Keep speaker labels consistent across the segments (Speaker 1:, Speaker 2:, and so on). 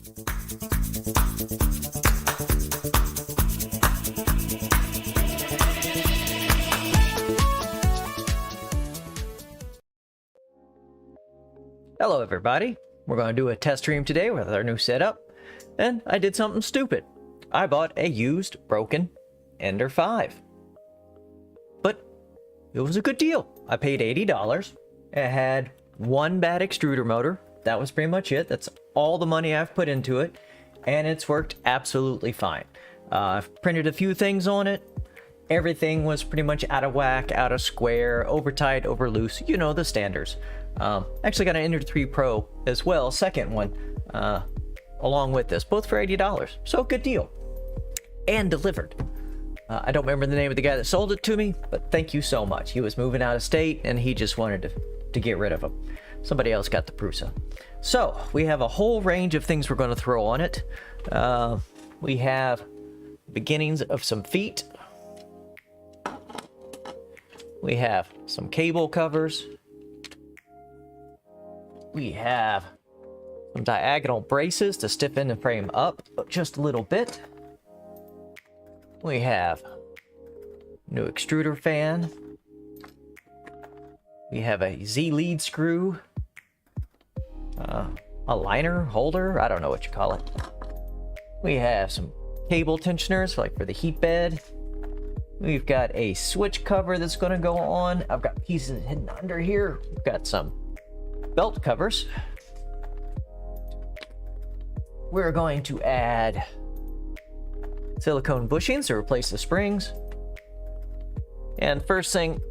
Speaker 1: Hello everybody, we're going to do a test stream today with our new setup, and I did something stupid. I bought a used, broken Ender 5. But it was a good deal. I paid $80. It had one bad extruder motor. That was pretty much it. That's all the money I've put into it, and it's worked absolutely fine. I've printed a few things on it. Everything was pretty much out of whack, out of square, over tight, over loose, you know, the standards. Actually got an Ender 3 Pro as well, second one, along with this, both for $80. So good deal. And delivered. I don't remember the name of the guy that sold it to me, but thank you so much. He was moving out of state and he just wanted to get rid of him. Somebody else got the Prusa. So we have a whole range of things we're going to throw on it. We have beginnings of some feet. We have some cable covers. We have some diagonal braces to stiffen the frame up just a little bit. We have new extruder fan. We have a Z lead screw. A liner holder, I don't know what you call it. We have some cable tensioners like for the heat bed. We've got a switch cover that's going to go on. I've got pieces hidden under here. We've got some belt covers. We're going to add silicone bushings to replace the springs. And first thing,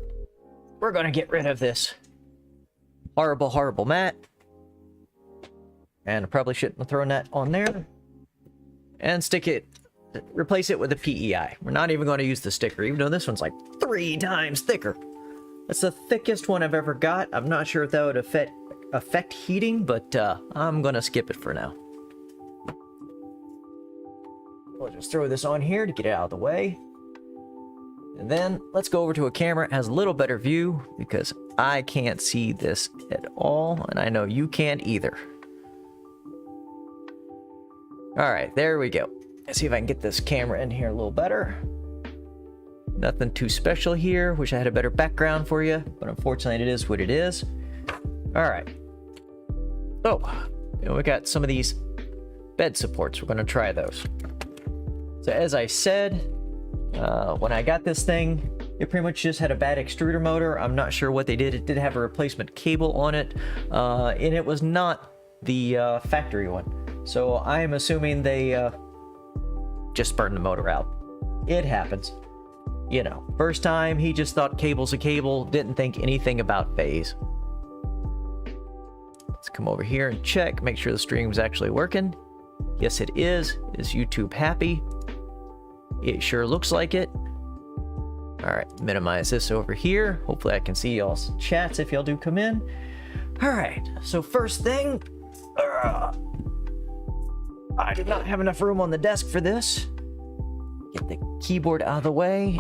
Speaker 1: we're going to get rid of this horrible mat. And I probably shouldn't have thrown that on there. And replace it with a PEI. We're not even going to use the sticker, even though this one's like 3 times thicker. That's the thickest one I've ever got. I'm not sure if that would affect heating, but I'm going to skip it for now. We'll just throw this on here to get it out of the way. And then let's go over to a camera that has a little better view, because I can't see this at all, and I know you can't either. Alright, there we go. Let's see if I can get this camera in here a little better. Nothing too special here. Wish I had a better background for you, but unfortunately it is what it is. Alright. So, we got some of these bed supports. We're going to try those. So as I said, when I got this thing, it pretty much just had a bad extruder motor. I'm not sure what they did. It did have a replacement cable on it, and it was not the factory one. So I'm assuming they just burned the motor out. It happens. You know, first time he just thought cable's a cable, didn't think anything about phase. Let's come over here and check, make sure the stream's actually working. Yes, it is. Is YouTube happy? It sure looks like it. Alright, minimize this over here. Hopefully I can see y'all's chats if y'all do come in. Alright, so first thing, I did not have enough room on the desk for this. Get the keyboard out of the way.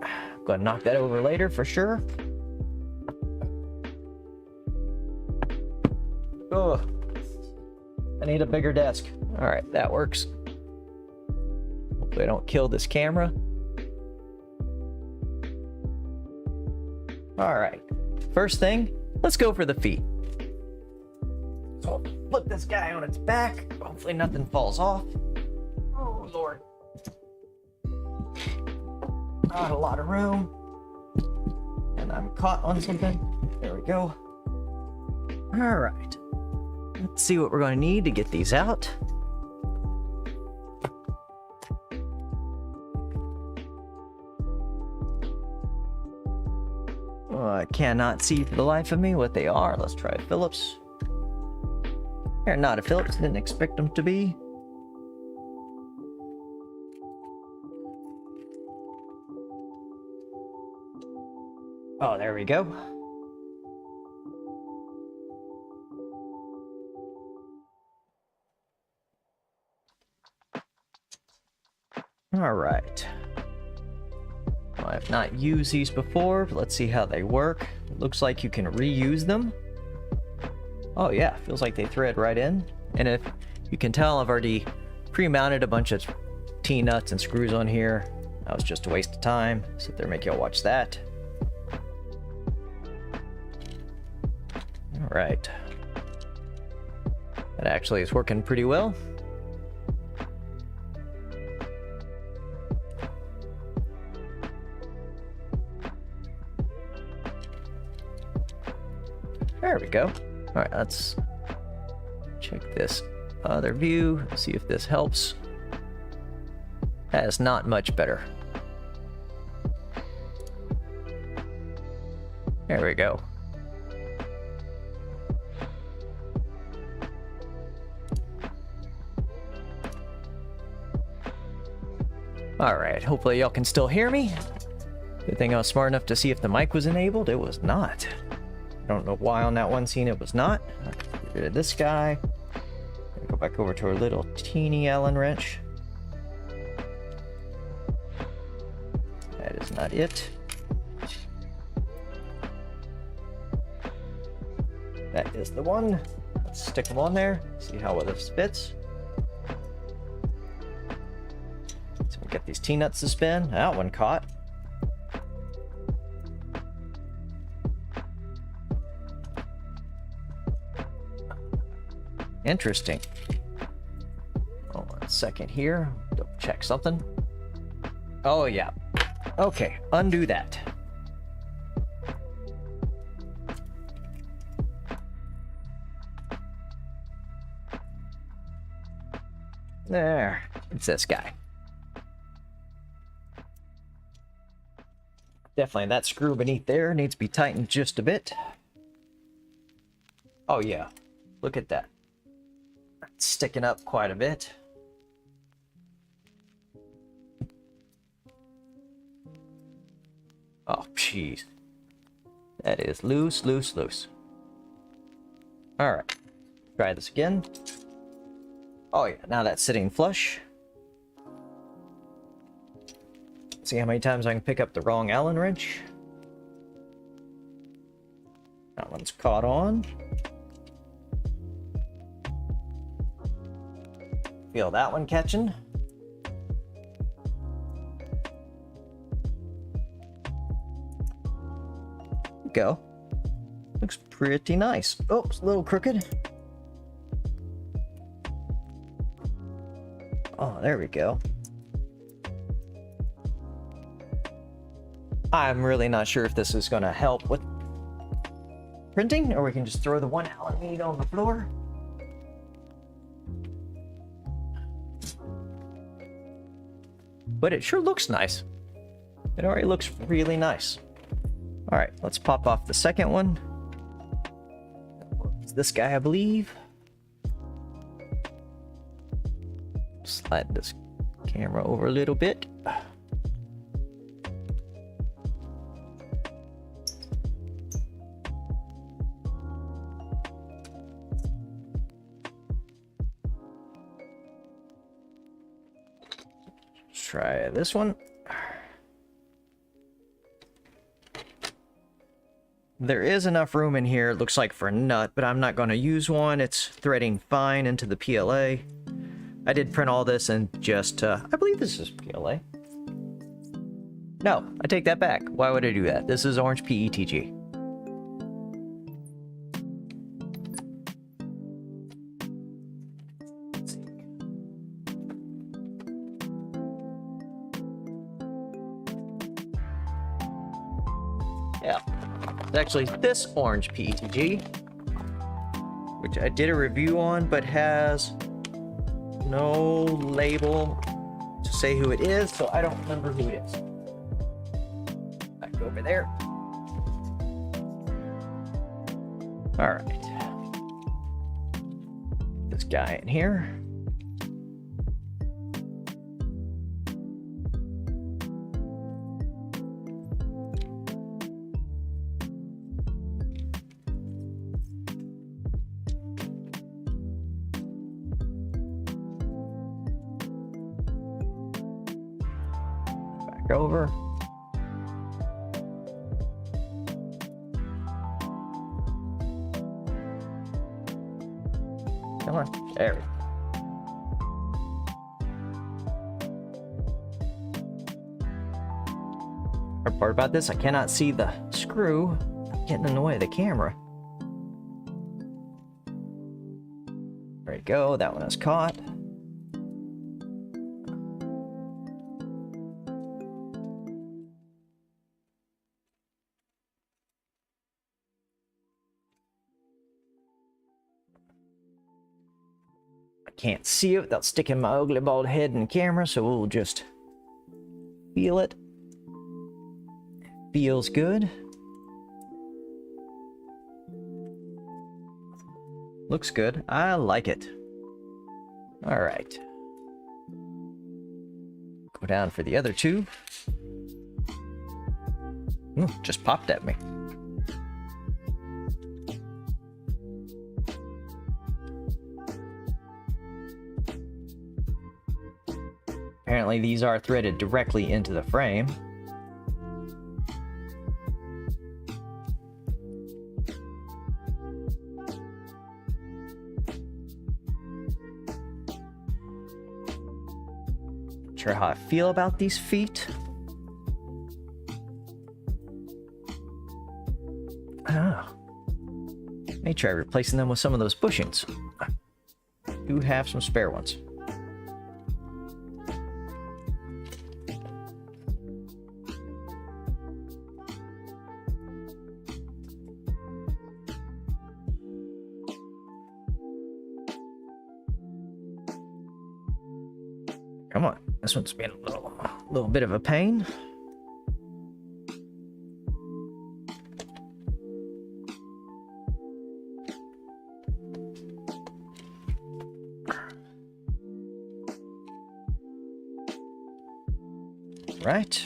Speaker 1: I'm gonna knock that over later for sure. Oh, I need a bigger desk. All right, that works. Hopefully I don't kill this camera. All right, first thing, let's go for the feet. So I'll flip this guy on its back. Hopefully nothing falls off. Oh, Lord. Not a lot of room. And I'm caught on something. There we go. All right. Let's see what we're going to need to get these out. Oh, I cannot see for the life of me what they are. Let's try Phillips. They're not a Phillips. Didn't expect them to be. Oh, there we go. All right. Well, I've not used these before, but let's see how they work. It looks like you can reuse them. Oh yeah, feels like they thread right in. And if you can tell, I've already pre-mounted a bunch of T-nuts and screws on here. That was just a waste of time. Sit there, make y'all watch that. All right. That actually is working pretty well. There we go. All right, let's check this other view, see if this helps. That is not much better. There we go. All right, hopefully y'all can still hear me. Good thing I was smart enough to see if the mic was enabled. It was not. I don't know why on that one scene it was not. Get rid of this guy. Go back over to our little teeny Allen wrench. That is not it. That is the one. Let's stick them on there. See how well this fits. So we get these T-nuts to spin. That one caught. Interesting. Hold on a second here. Double check something. Oh yeah. Okay, undo that. There. It's this guy. Definitely that screw beneath there needs to be tightened just a bit. Oh yeah. Look at that. Sticking up quite a bit. Oh, jeez. That is loose, loose, loose. All right. Try this again. Oh, yeah. Now that's sitting flush. See how many times I can pick up the wrong Allen wrench. That one's caught on. Feel that one catching. Go. Looks pretty nice. Oops, a little crooked. Oh, there we go. I'm really not sure if this is going to help with printing, or we can just throw the one Allen bead on the floor. But it sure looks nice. It already looks really nice. All right, let's pop off the second one. It's this guy, I believe. Slide this camera over a little bit. Try this one. There is enough room in here, it looks like, for a nut, but I'm not going to use one. It's threading fine into the PLA. I did print all this and just, I believe this is PLA. No, I take that back. Why would I do that? This is orange PETG. Yeah, it's actually this orange PETG, which I did a review on, but has no label to say who it is, so I don't remember who it is. Back over there. All right. This guy in here. Over. Come Come on. There we go. Hard part about this, I cannot see the screw getting in the way of the camera. There we go. That one is caught. Can't see it without sticking my ugly bald head in the camera, so we'll just feel it. Feels good. Looks good. I like it. All right. Go down for the other two. Ooh, just popped at me. Apparently these are threaded directly into the frame. Not sure how I feel about these feet. May try replacing them with some of those bushings. I do have some spare ones. Come on, this one's been a little bit of a pain. Right.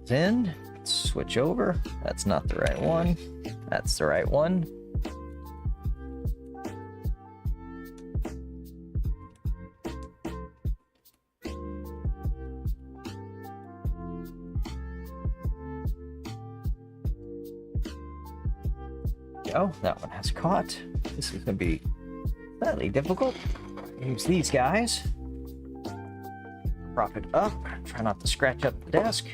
Speaker 1: Then switch over. That's not the right one. That's the right one. Oh, that one has caught. This is going to be slightly difficult. Use these guys. Prop it up. Try not to scratch up the desk.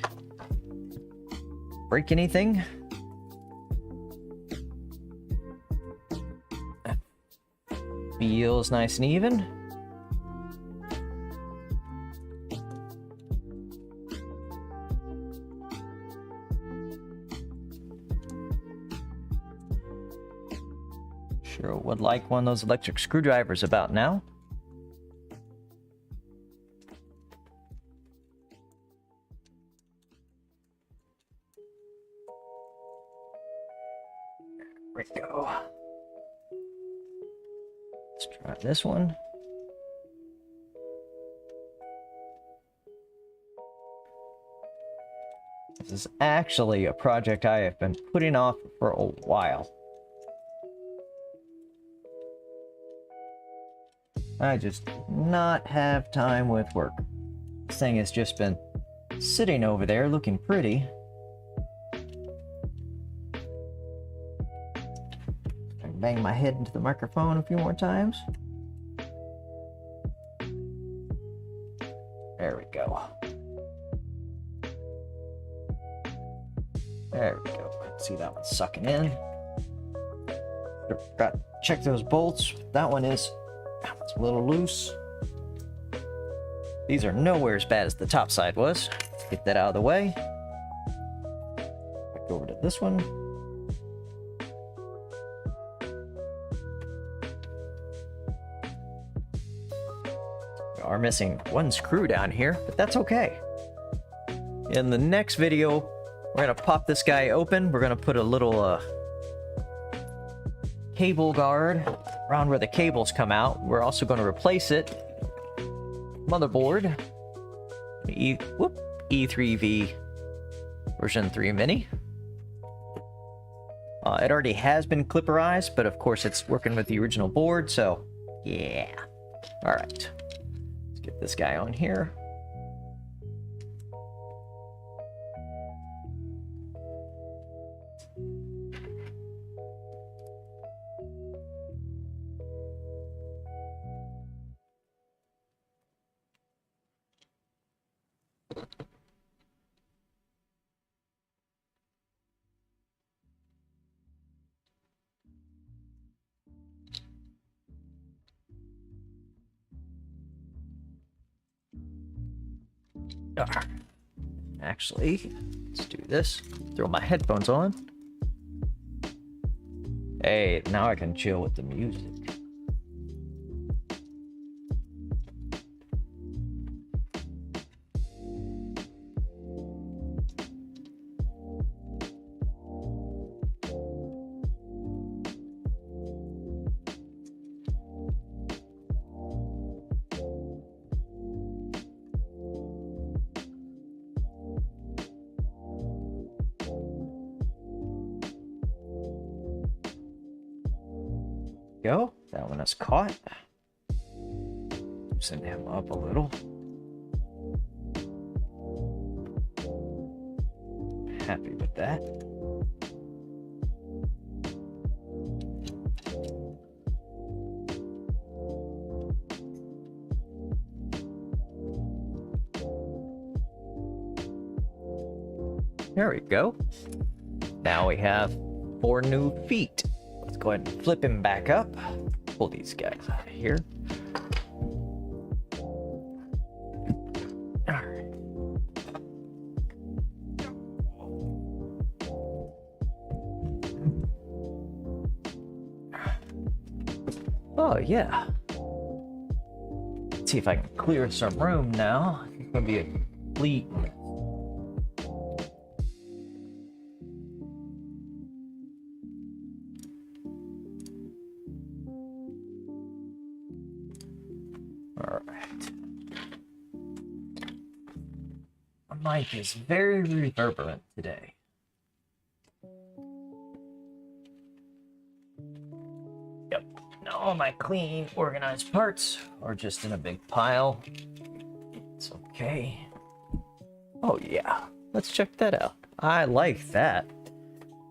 Speaker 1: Break anything. Feels nice and even. Sure would like one of those electric screwdrivers about now. There we go. Let's try this one. This is actually a project I have been putting off for a while. I just do not have time with work. This thing has just been sitting over there looking pretty. I can bang my head into the microphone a few more times. There we go. There we go. I can see that one sucking in. Got to check those bolts. That one is it's a little loose. These are nowhere as bad as the top side was. Let's get that out of the way. Back over to this one. We are missing one screw down here, but that's okay. In the next video, we're gonna pop this guy open. We're gonna put a little cable guard around where the cables come out. We're also going to replace it. Motherboard. E3V version 3 mini. It already has been clipperized, but of course it's working with the original board, so yeah. Alright. Let's get this guy on here. Actually, let's do this. Throw my headphones on. Hey, now I can chill with the music. Go. That one is caught. Loosen him up a little. Happy with that. There we go. Now we have 4 new feet. Let's go ahead and flip him back up. Pull these guys out of here. All right. Oh, yeah. Let's see if I can clear some room now. It's gonna be a complete. Alright. My mic is very reverberant today. Yep. Now all my clean, organized parts are just in a big pile. It's okay. Oh yeah. Let's check that out. I like that.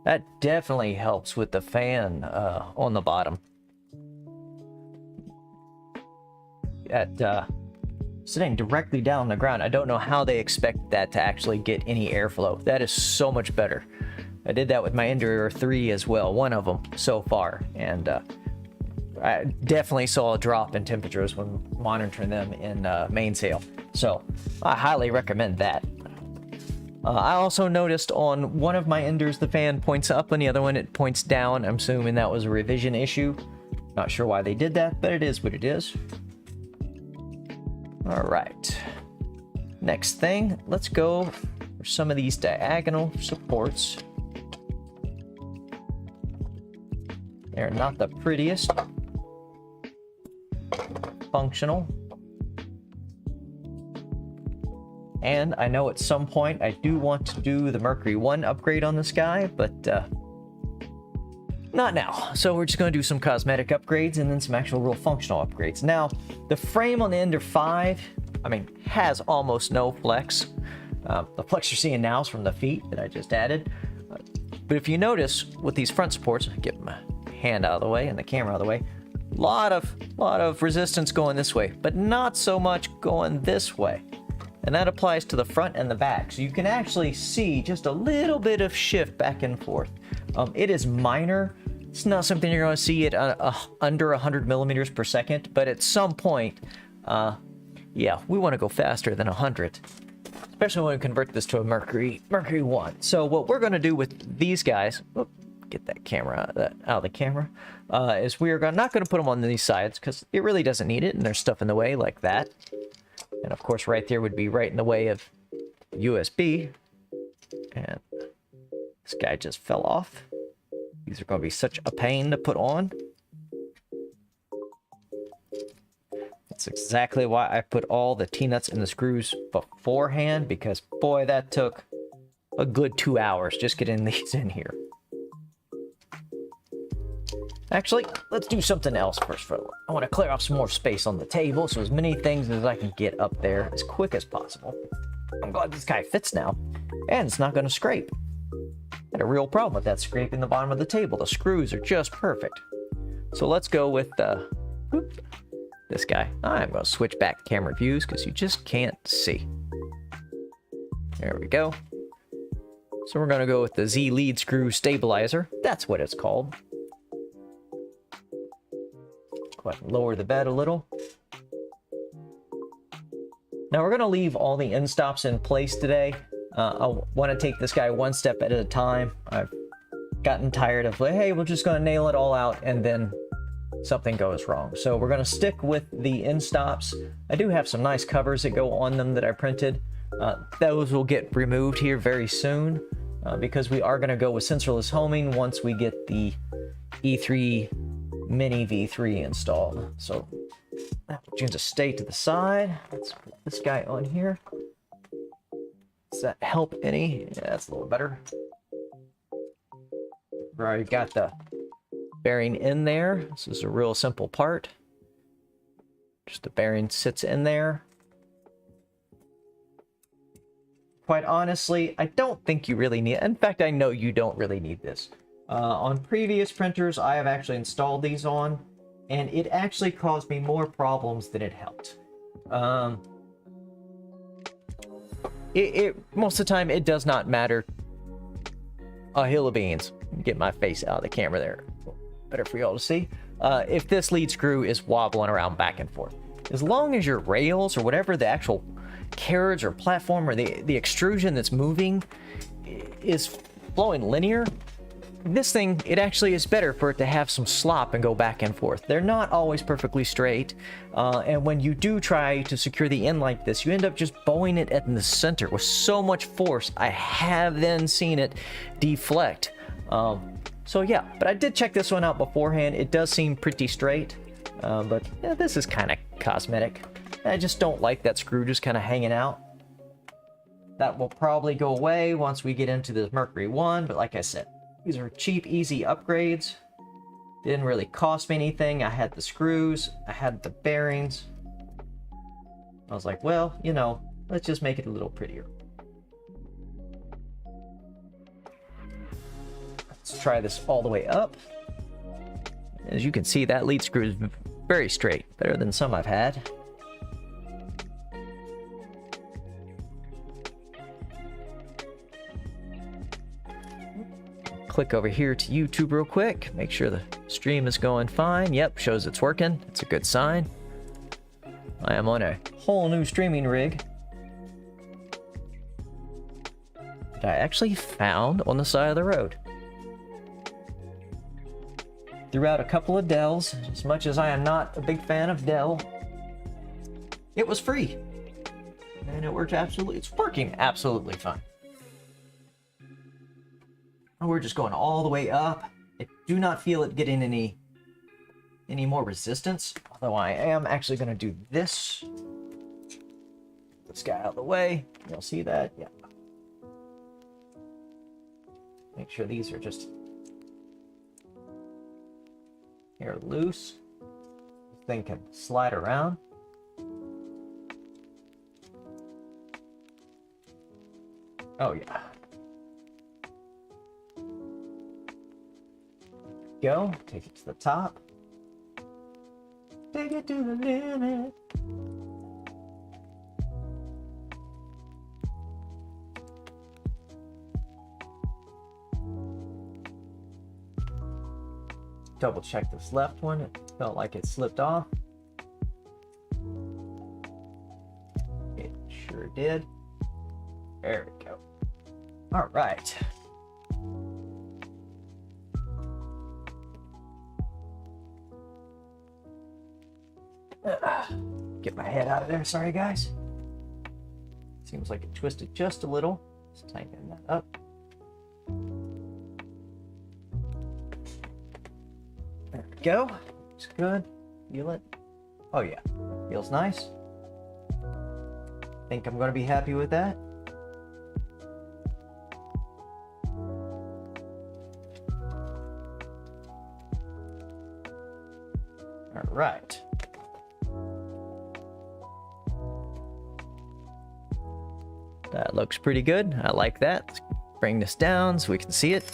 Speaker 1: That definitely helps with the fan on the bottom. At sitting directly down on the ground, I don't know how they expect that to actually get any airflow. That is so much better. I did that with my Ender 3 as well, one of them so far, and I definitely saw a drop in temperatures when monitoring them in mainsail. So I highly recommend that. I also noticed on one of my Enders the fan points up, and the other one it points down. I'm assuming that was a revision issue. Not sure why they did that, but it is what it is. All right, next thing, let's go for some of these diagonal supports. They're not the prettiest, functional. And I know at some point I do want to do the Mercury 1 upgrade on this guy, but not now. So we're just going to do some cosmetic upgrades and then some actual real functional upgrades. Now, the frame on the Ender 5, I mean, has almost no flex. The flex you're seeing now is from the feet that I just added. But if you notice with these front supports, get my hand out of the way and the camera out of the way, lot of resistance going this way, but not so much going this way. And that applies to the front and the back. So you can actually see just a little bit of shift back and forth. It is minor. It's not something you're going to see at under 100 millimeters per second, but at some point, yeah, we want to go faster than 100, especially when we convert this to a Mercury 1. So what we're going to do with these guys, get that camera out of the camera, is we are not going to put them on these sides because it really doesn't need it, and there's stuff in the way like that. And of course, right there would be right in the way of USB. And this guy just fell off. These are going to be such a pain to put on. That's exactly why I put all the T-nuts and the screws beforehand, because boy, that took a good 2 hours just getting these in here. Actually, let's do something else first. I want to clear off some more space on the table, so as many things as I can get up there as quick as possible. I'm glad this guy fits now, and it's not going to scrape. I had a real problem with that scraping the bottom of the table. The screws are just perfect. So let's go with this guy. I'm going to switch back camera views because you just can't see. There we go. So we're going to go with the Z lead screw stabilizer. That's what it's called. Go ahead and lower the bed a little. Now we're going to leave all the end stops in place today. I want to take this guy one step at a time. I've gotten tired of, like, hey, we're just going to nail it all out and then something goes wrong. So we're going to stick with the end stops. I do have some nice covers that go on them that I printed. Those will get removed here very soon because we are going to go with sensorless homing once we get the E3 Mini V3 installed. So that will just stay to the side. Let's put this guy on here. Does that help any? Yeah, that's a little better. We've already got the bearing in there. This is a real simple part. Just the bearing sits in there. Quite honestly, I don't think you really need it. In fact, I know you don't really need this. On previous printers, I have actually installed these on, and it actually caused me more problems than it helped. Most of the time, it does not matter. A hill of beans. Get my face out of the camera there. Better for y'all to see. If this lead screw is wobbling around back and forth, as long as your rails or whatever the actual carriage or platform or the extrusion that's moving is flowing linear, this thing, it actually is better for it to have some slop and go back and forth. They're not always perfectly straight, and when you do try to secure the end like this, you end up just bowing it in the center with so much force. I have then seen it deflect. So yeah, but I did check this one out beforehand. It does seem pretty straight, but yeah, this is kind of cosmetic. I just don't like that screw just kind of hanging out. That will probably go away once we get into the Mercury 1, but like I said, these are cheap, easy upgrades. Didn't really cost me anything. I had the screws, I had the bearings. I was like, well, you know, let's just make it a little prettier. Let's try this all the way up. As you can see, that lead screw is very straight, better than some I've had. Click over here to YouTube real quick, make sure the stream is going fine. Yep, shows it's working. It's a good sign. I am on a whole new streaming rig that I actually found on the side of the road. Threw out a couple of Dells. As much as I am not a big fan of Dell, it was free. And it worked it's working absolutely fine. We're just going all the way up. I do not feel it getting any more resistance, although I am actually going to do this. This guy out of the way. You'll see that? Yeah. Make sure these are just here loose. This thing can slide around. Oh yeah. Go, take it to the top. Take it to the limit. Double check this left one. It felt like it slipped off. It sure did. There we go. All right. Get my head out of there. Sorry, guys. Seems like it twisted just a little. Let's tighten that up. There we go. Looks good. Feel it? Oh yeah. Feels nice. Think I'm going to be happy with that. All right. That looks pretty good. I like that. Let's bring this down so we can see it.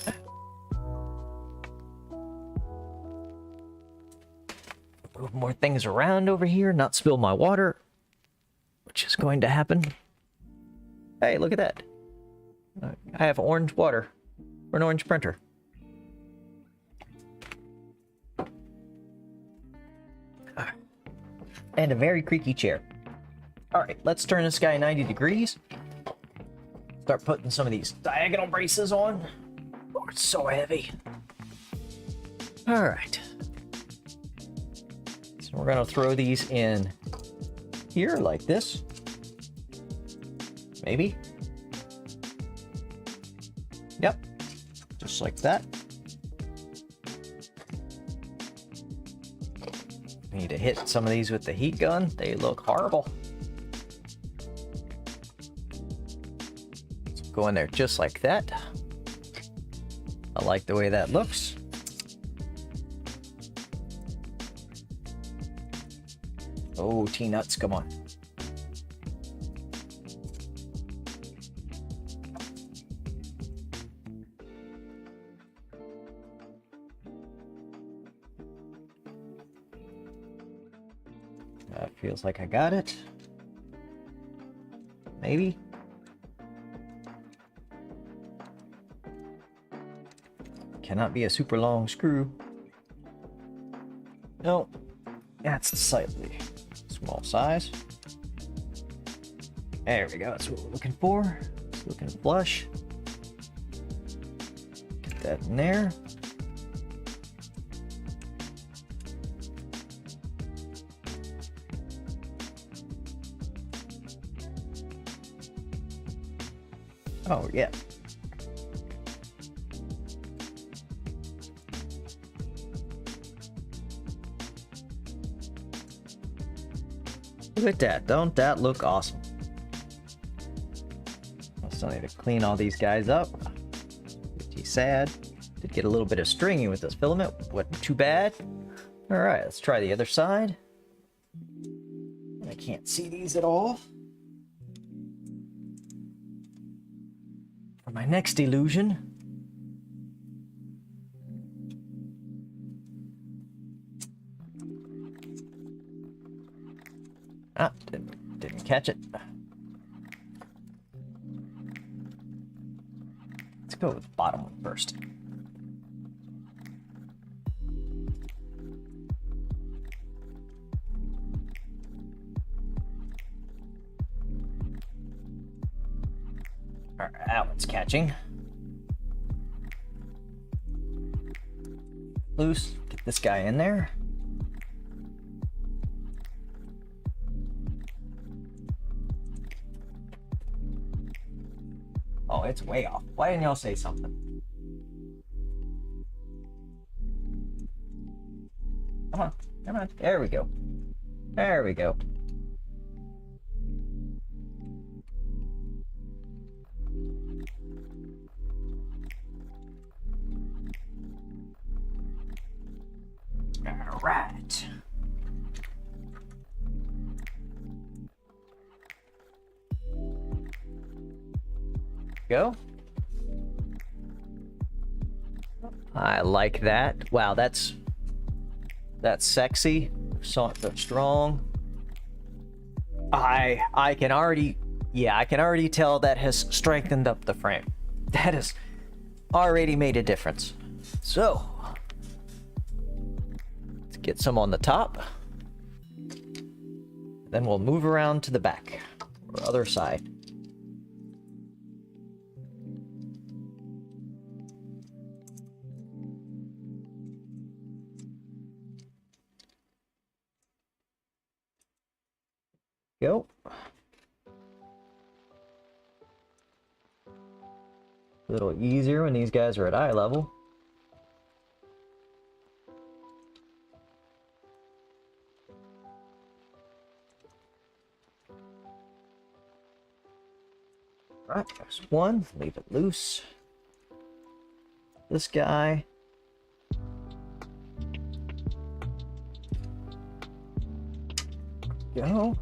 Speaker 1: Move more things around over here, not spill my water, which is going to happen. Hey, look at that. I have orange water or an orange printer. And a very creaky chair. Alright, let's turn this guy 90 degrees. Start putting some of these diagonal braces on. Oh, it's so heavy. Alright. So we're going to throw these in here like this. Maybe. Yep. Just like that. Need to hit some of these with the heat gun. They look horrible. Let's go in there just like that. I like the way that looks. Oh, T-nuts, come on. That feels like I got it. Maybe. Cannot be a super long screw. No, that's the slightly small size. There we go, that's what we're looking for. It's looking flush. Get that in there. Oh, yeah. Look at that. Don't that look awesome? I still need to clean all these guys up. Pretty sad. Did get a little bit of stringy with this filament. Wasn't too bad. Alright, let's try the other side. I can't see these at all. For my next illusion. Ah, didn't catch it. Let's go with the bottom one first. Alright, that one's catching. Loose. Get this guy in there. Oh, it's way off. Why didn't y'all say something? Come on. Come on. There we go. There we go. All right. Go. I like that. Wow, that's sexy. Something strong. I can already, yeah, I can already tell that has strengthened up the frame. That has already made a difference. So let's get some on the top. Then we'll move around to the back or other side. Go. A little easier when these guys are at eye level. Right, there's one. Leave it loose. This guy. Go.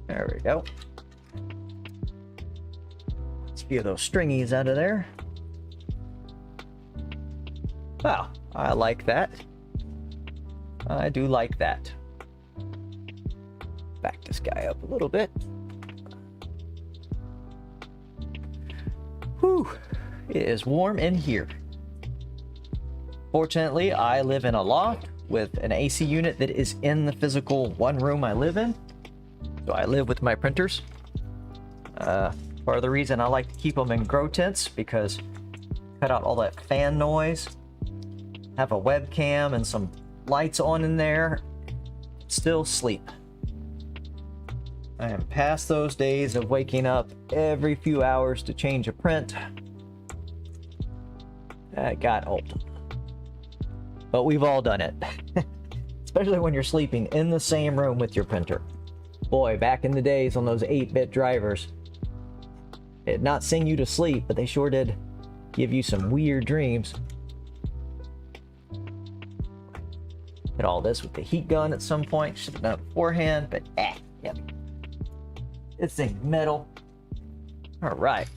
Speaker 1: There we go. Let's get those stringies out of there. Wow, I like that. I do like that. Back this guy up a little bit. Whew, it is warm in here. Fortunately, I live in a loft with an AC unit that is in the physical one room I live in. So I live with my printers. Part of the reason I like to keep them in grow tents, because cut out all that fan noise, have a webcam and some lights on in there, still sleep. I am past those days of waking up every few hours to change a print. That got old. But we've all done it. Especially when you're sleeping in the same room with your printer. Boy, back in the days on those 8-bit drivers, it did not sing you to sleep, but they sure did give you some weird dreams. Did all this with the heat gun at some point. Should have done it beforehand, but yep. This thing's metal. All right.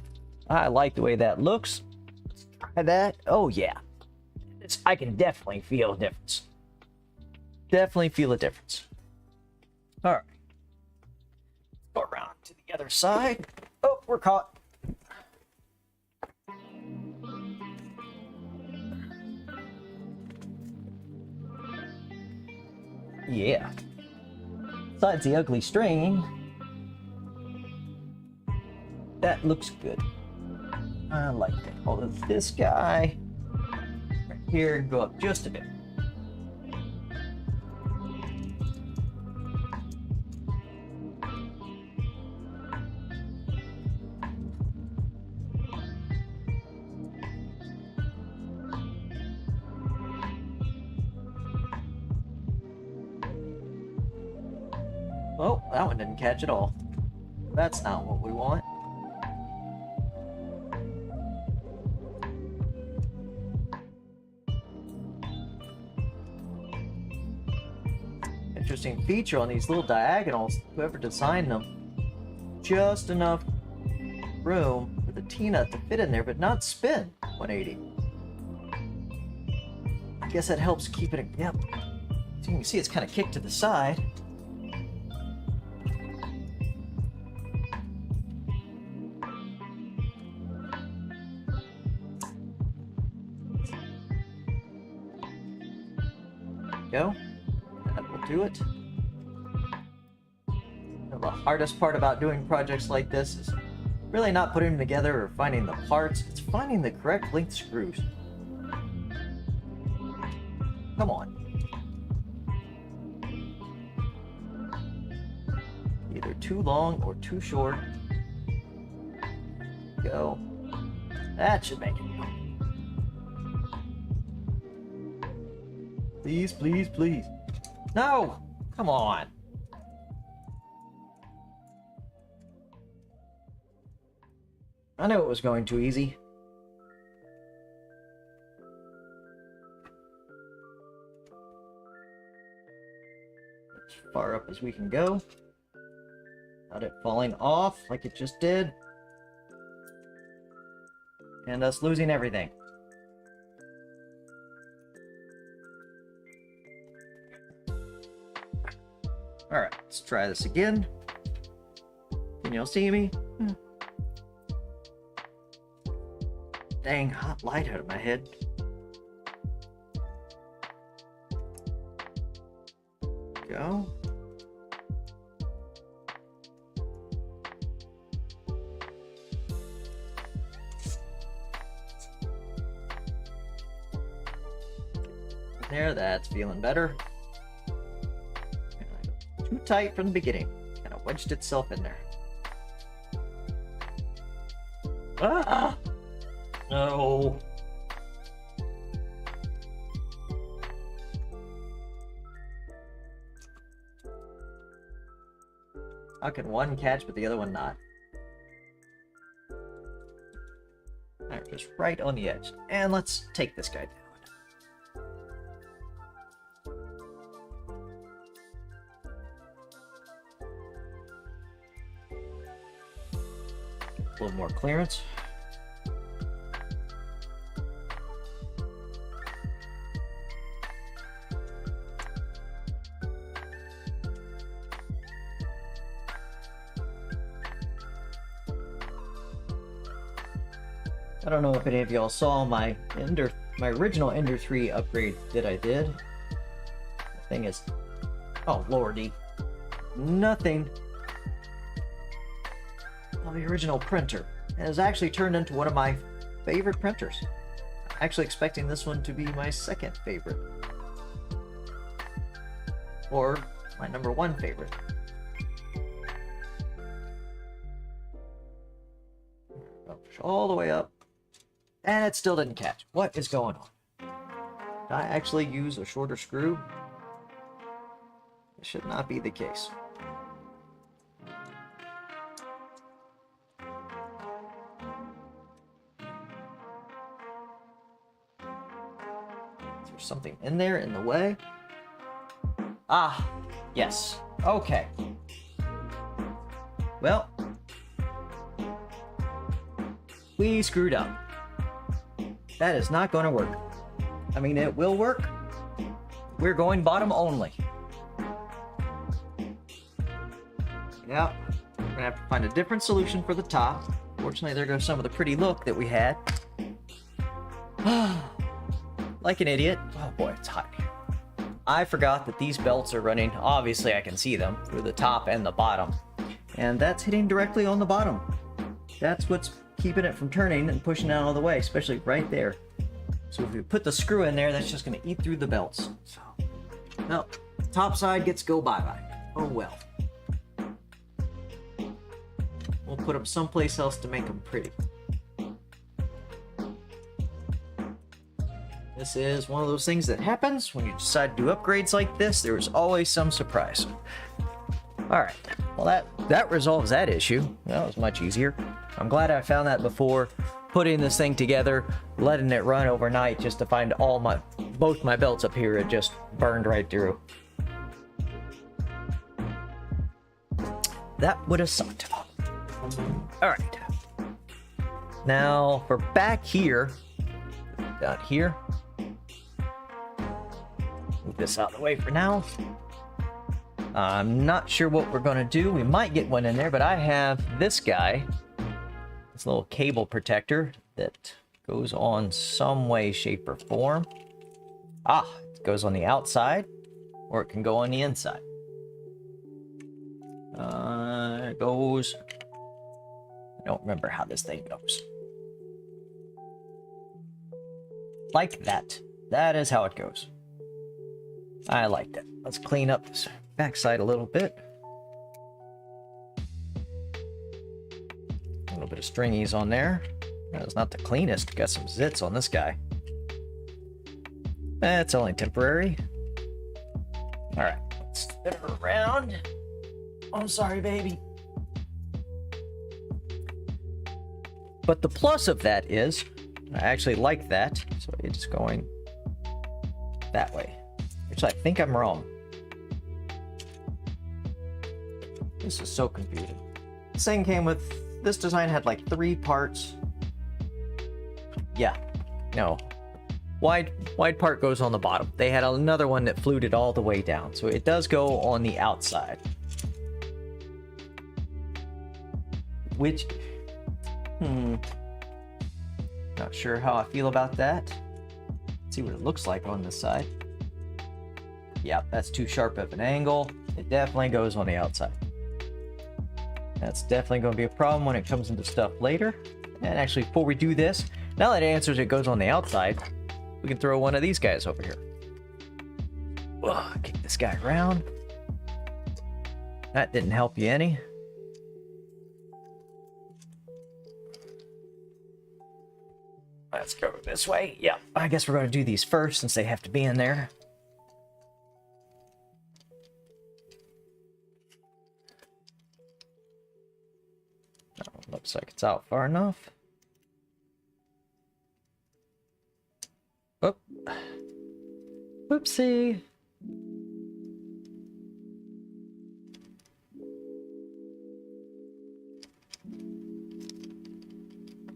Speaker 1: I like the way that looks. Let's try that. Oh, yeah. I can definitely feel a difference. Definitely feel a difference. All right. Let's go around to the other side. Oh, we're caught. Yeah. Besides the ugly string, that looks good. I like that. Although this guy right here, go up just a bit. Oh, that one didn't catch at all. That's not what we want. Interesting feature on these little diagonals, whoever designed them, just enough room for the T-nut to fit in there, but not spin 180. I guess that helps keep it, yep. So you can see it's kind of kicked to the side. Go. That will do it. The hardest part about doing projects like this is really not putting them together or finding the parts. It's finding the correct length screws. Come on. Either too long or too short. Go. That should make it. Please, please, please. No! Come on. I knew it was going too easy. As far up as we can go. Without it falling off like it just did. And us losing everything. Alright, let's try this again. Can y'all see me? Dang, hot light out of my head. Go. There, that's feeling better. Too tight from the beginning. Kind of wedged itself in there. Ah! No. How can one catch but the other one not? Alright, just right on the edge. And let's take this guy down. A little more clearance. I don't know if any of y'all saw my original Ender 3 upgrade that I did. The thing is, oh lordy, nothing of the original printer. It has actually turned into one of my favorite printers. I'm actually expecting this one to be my second favorite. Or my number one favorite. Push all the way up. And it still didn't catch. What is going on? Did I actually use a shorter screw? It should not be the case. Is there something in there in the way? Ah, yes. Okay. Well, we screwed up. That is not going to work. I mean, it will work. We're going bottom only. Yeah, we're going to have to find a different solution for the top. Fortunately, there goes some of the pretty look that we had. Like an idiot. Oh boy, it's hot here. I forgot that these belts are running, obviously I can see them, through the top and the bottom. And that's hitting directly on the bottom. That's what's keeping it from turning and pushing out all the way, especially right there. So if we put the screw in there, that's just going to eat through the belts. So, well, top side gets go bye-bye. Oh well. We'll put them someplace else to make them pretty. This is one of those things that happens when you decide to do upgrades like this. There is always some surprise. Alright, well that resolves that issue. That was much easier. I'm glad I found that before putting this thing together, letting it run overnight just to find both my belts up here. It just burned right through. That would have sucked. Alright. Now for back here, down here. Move this out of the way for now. I'm not sure what we're going to do. We might get one in there, but I have this guy. This little cable protector that goes on some way, shape, or form. Ah, it goes on the outside, or it can go on the inside. It goes... I don't remember how this thing goes. Like that. That is how it goes. I like that. Let's clean up this backside a little bit. A little bit of stringies on there. That is not the cleanest. Got some zits on this guy. That's only temporary. Alright, let's spin her around. I'm sorry, baby. But the plus of that is, I actually like that. So it's going that way. Which I think I'm wrong. This is so confusing. This thing came with, this design had like 3 parts. Yeah, no. Wide part goes on the bottom. They had another one that fluted all the way down. So it does go on the outside. Which, not sure how I feel about that. Let's see what it looks like on this side. Yeah, that's too sharp of an angle. It definitely goes on the outside. That's definitely going to be a problem when it comes into stuff later. And actually, before we do this, now that it answers it goes on the outside, we can throw one of these guys over here. Ugh, kick this guy around. That didn't help you any. Let's go this way. Yeah, I guess we're going to do these first since they have to be in there. Oh, looks like it's out far enough. Oop. Whoopsie.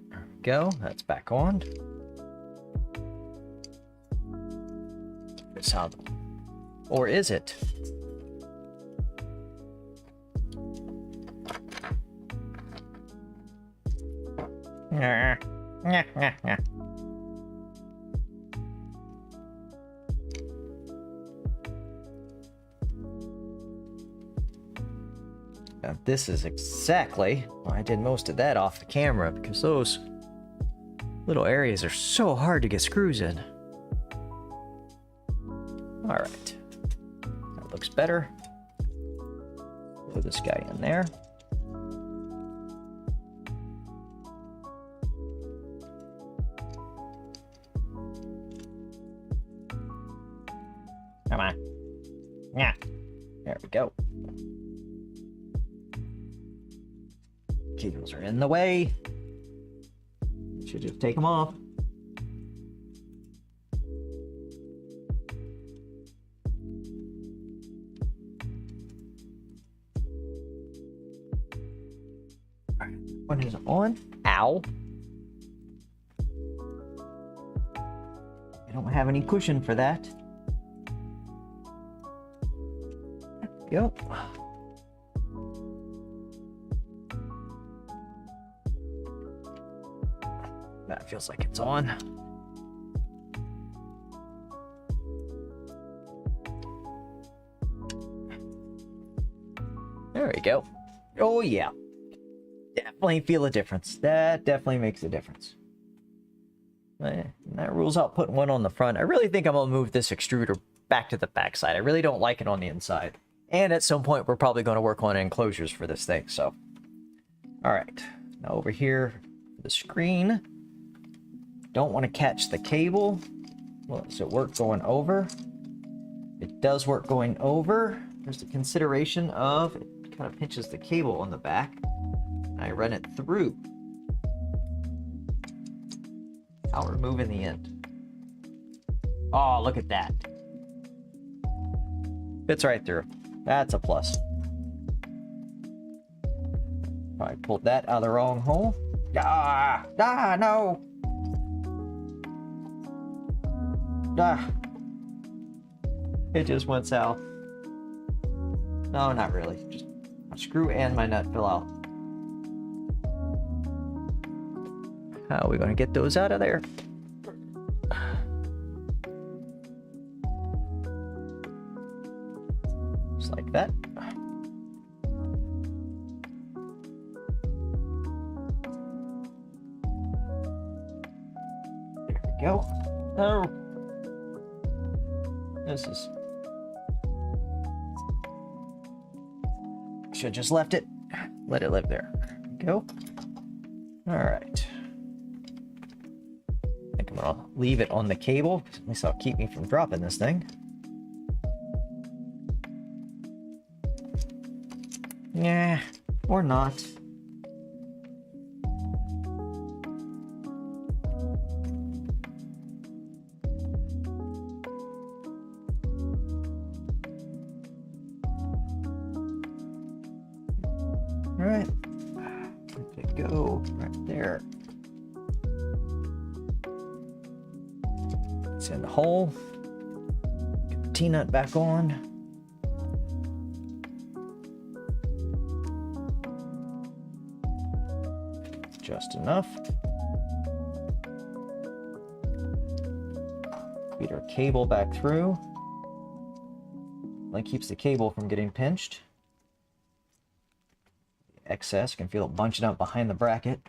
Speaker 1: There we go. That's back on. It's how, or is it? Now, this is exactly why I did most of that off the camera, because those little areas are so hard to get screws in. All right, that looks better. Put this guy in there. Come on. Yeah. There we go. Cables are in the way. Should just take them off. Alright, one is on. Ow. I don't have any cushion for that. There we go. That feels like it's on. There we go. Oh yeah. Definitely feel a difference. That definitely makes a difference. That rules out putting one on the front. I really think I'm gonna move this extruder back to the back side. I really don't like it on the inside. And at some point we're probably going to work on enclosures for this thing, so. Alright. Now over here, the screen. Don't want to catch the cable. Well, does it work going over? It does work going over. There's the consideration of it kind of pinches the cable on the back. I run it through. I'll remove in the end. Oh, look at that. Fits right through. That's a plus. Probably pulled that out of the wrong hole. No! It just went south. No, not really. Just a screw and my nut fell out. How are we going to get those out of there? Just like that. There we go. Oh. This is... Should just left it. Let it live there. There we go. Alright. I think I'm gonna leave it on the cable. At least that'll keep me from dropping this thing. Yeah, or not. Alright, let it go right there. It's in the hole. Get the T-nut back on. Just enough. Feed our cable back through. That keeps the cable from getting pinched. Excess, you can feel it bunching up behind the bracket.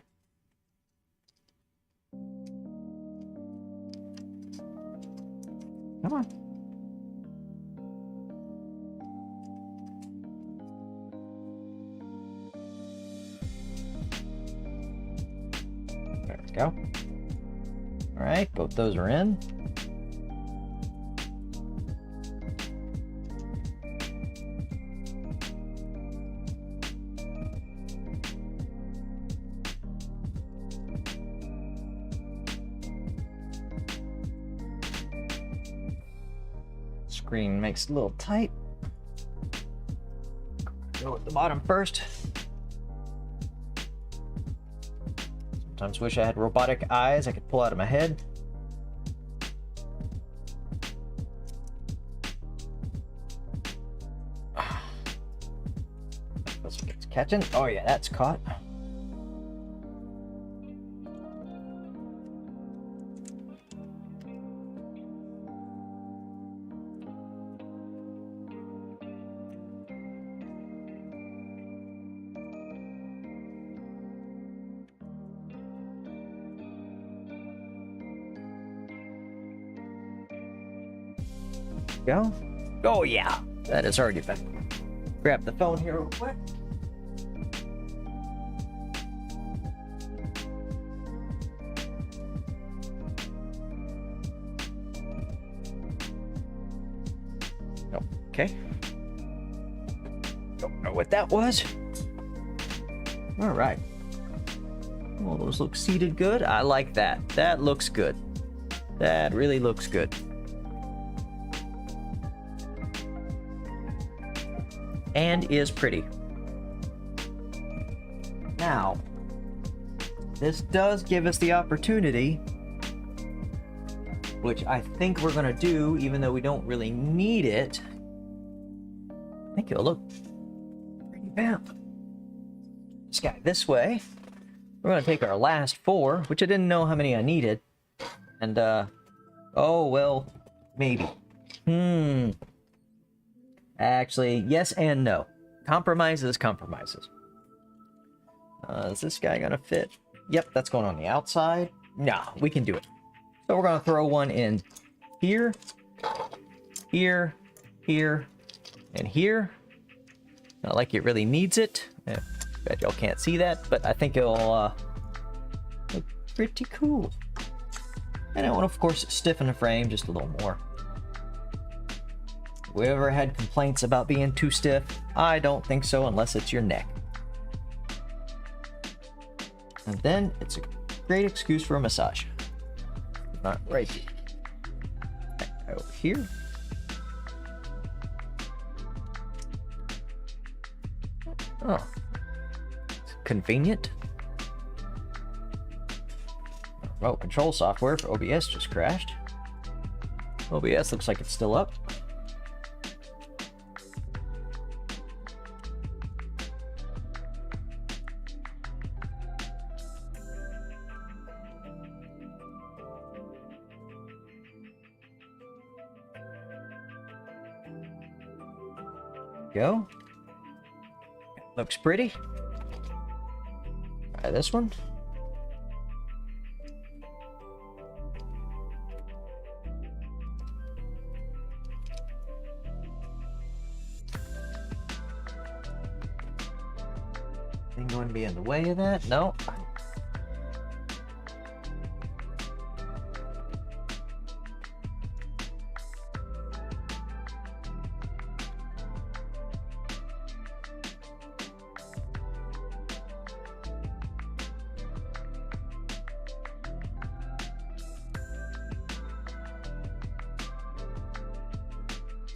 Speaker 1: Come on. There we go. All right, both those are in. Screen makes it a little tight. Go at the bottom first. Sometimes wish I had robotic eyes I could pull out of my head. It's catching. Oh yeah, that's caught. Go. Oh yeah, that is already been. Grab the phone here real quick. Okay. Don't know what that was. All right. Well, those look seated good. I like that. That looks good. That really looks good. And is pretty. Now, this does give us the opportunity, which I think we're going to do, even though we don't really need it. I think it'll look pretty vamp. This guy this way. We're going to take our last 4, which I didn't know how many I needed. And, oh, well, maybe. Actually, yes and no. Compromises. Is this guy going to fit? Yep, that's going on the outside. No, we can do it. So we're going to throw one in here, here, here, and here. Not like it really needs it. I bet y'all can't see that, but I think it'll look pretty cool. And I want to, of course, stiffen the frame just a little more. Whoever had complaints about being too stiff, I don't think so unless it's your neck. And then it's a great excuse for a massage. Not right here. Over here. Oh, it's convenient. Remote control software for OBS just crashed. OBS looks like it's still up. Go. Looks pretty. Try this one. Anything going to be in the way of that? No.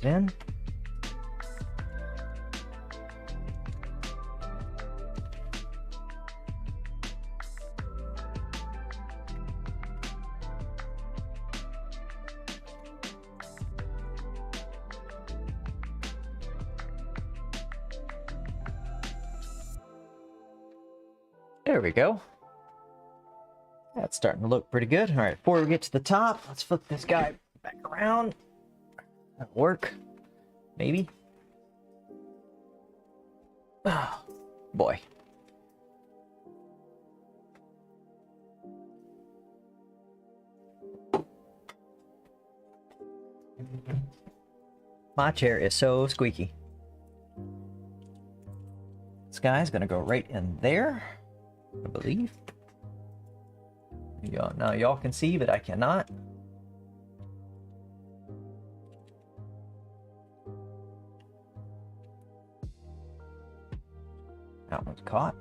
Speaker 1: In. There we go. That's starting to look pretty good. All right, before we get to the top, let's flip this guy back around. That'll work. Maybe. Oh, boy. My chair is so squeaky. This guy's gonna go right in there, I believe. Now y'all can see, but I cannot. That one's caught.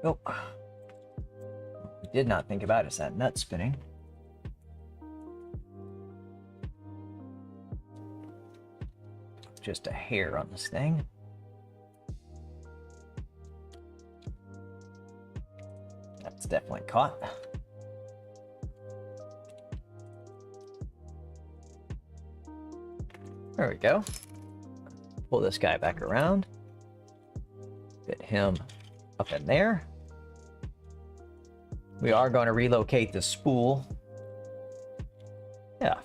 Speaker 1: Oh. We did not think about is that nut spinning. Just a hair on this thing. That's definitely caught. There we go. Pull this guy back around. Fit him up in there. We are going to relocate the spool. Yeah.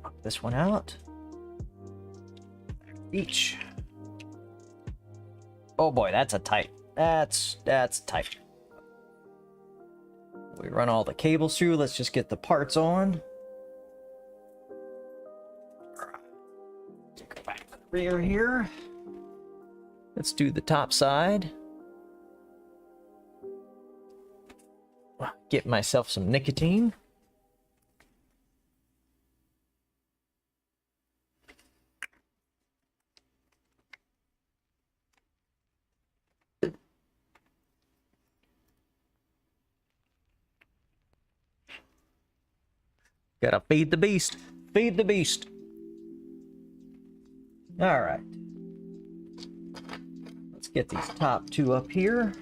Speaker 1: Pop this one out. Each. Oh boy, that's a tight. That's tight. We run all the cables through. Let's just get the parts on. Take it back to the rear here. Let's do the top side. Get myself some nicotine. Gotta feed the beast. Feed the beast. All right. Let's get these top two up here.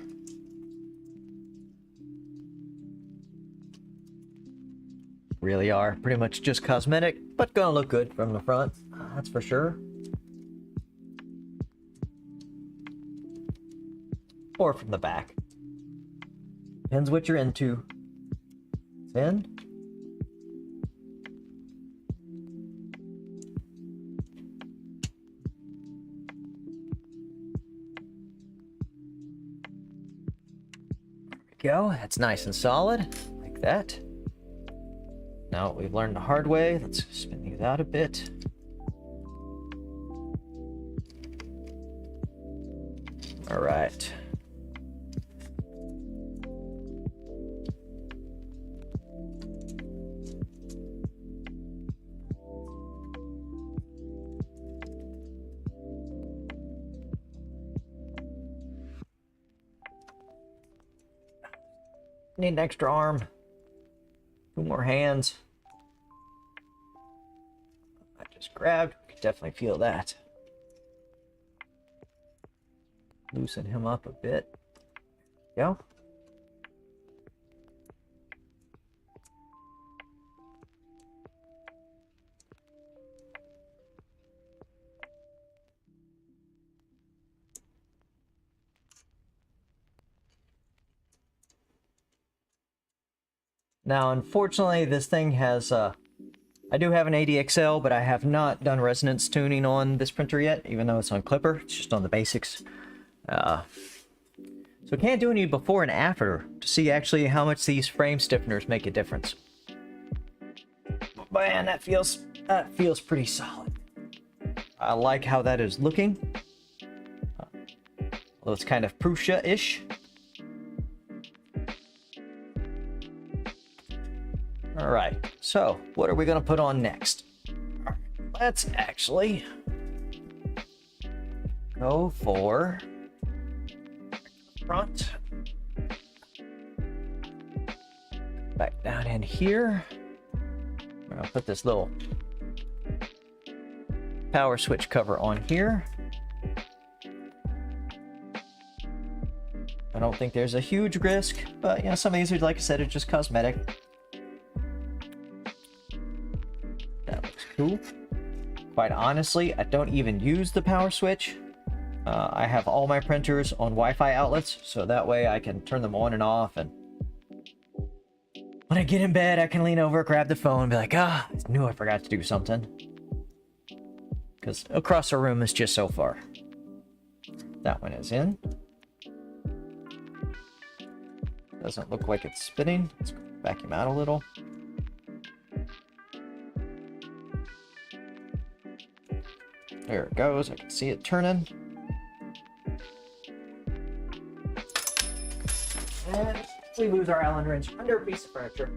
Speaker 1: Really are pretty much just cosmetic, but gonna look good from the front. That's for sure. Or from the back. Depends what you're into. It's in. Go. That's nice and solid, like that. Now we've learned the hard way. Let's spin these out a bit. All right. Need an extra arm. 2 more hands. I just grabbed. You can definitely feel that. Loosen him up a bit. There we go. Now, unfortunately, this thing has, I do have an ADXL, but I have not done resonance tuning on this printer yet, even though it's on Clipper. It's just on the basics. So I can't do any before and after to see actually how much these frame stiffeners make a difference. But man, that feels pretty solid. I like how that is looking. Although it's kind of Prusa-ish. Alright, so what are we going to put on next? Let's actually go for front. Back down in here. I'm going to put this little power switch cover on here. I don't think there's a huge risk, but you know, some of these are, like I said, are just cosmetic. Cool. Quite honestly, I don't even use the power switch. I have all my printers on Wi-Fi outlets, so that way I can turn them on and off, and when I get in bed, I can lean over, grab the phone, and be like, I knew I forgot to do something. Because across the room is just so far. That one is in. Doesn't look like it's spinning. Let's vacuum out a little. There it goes. I can see it turning. And we lose our Allen wrench under a piece of furniture.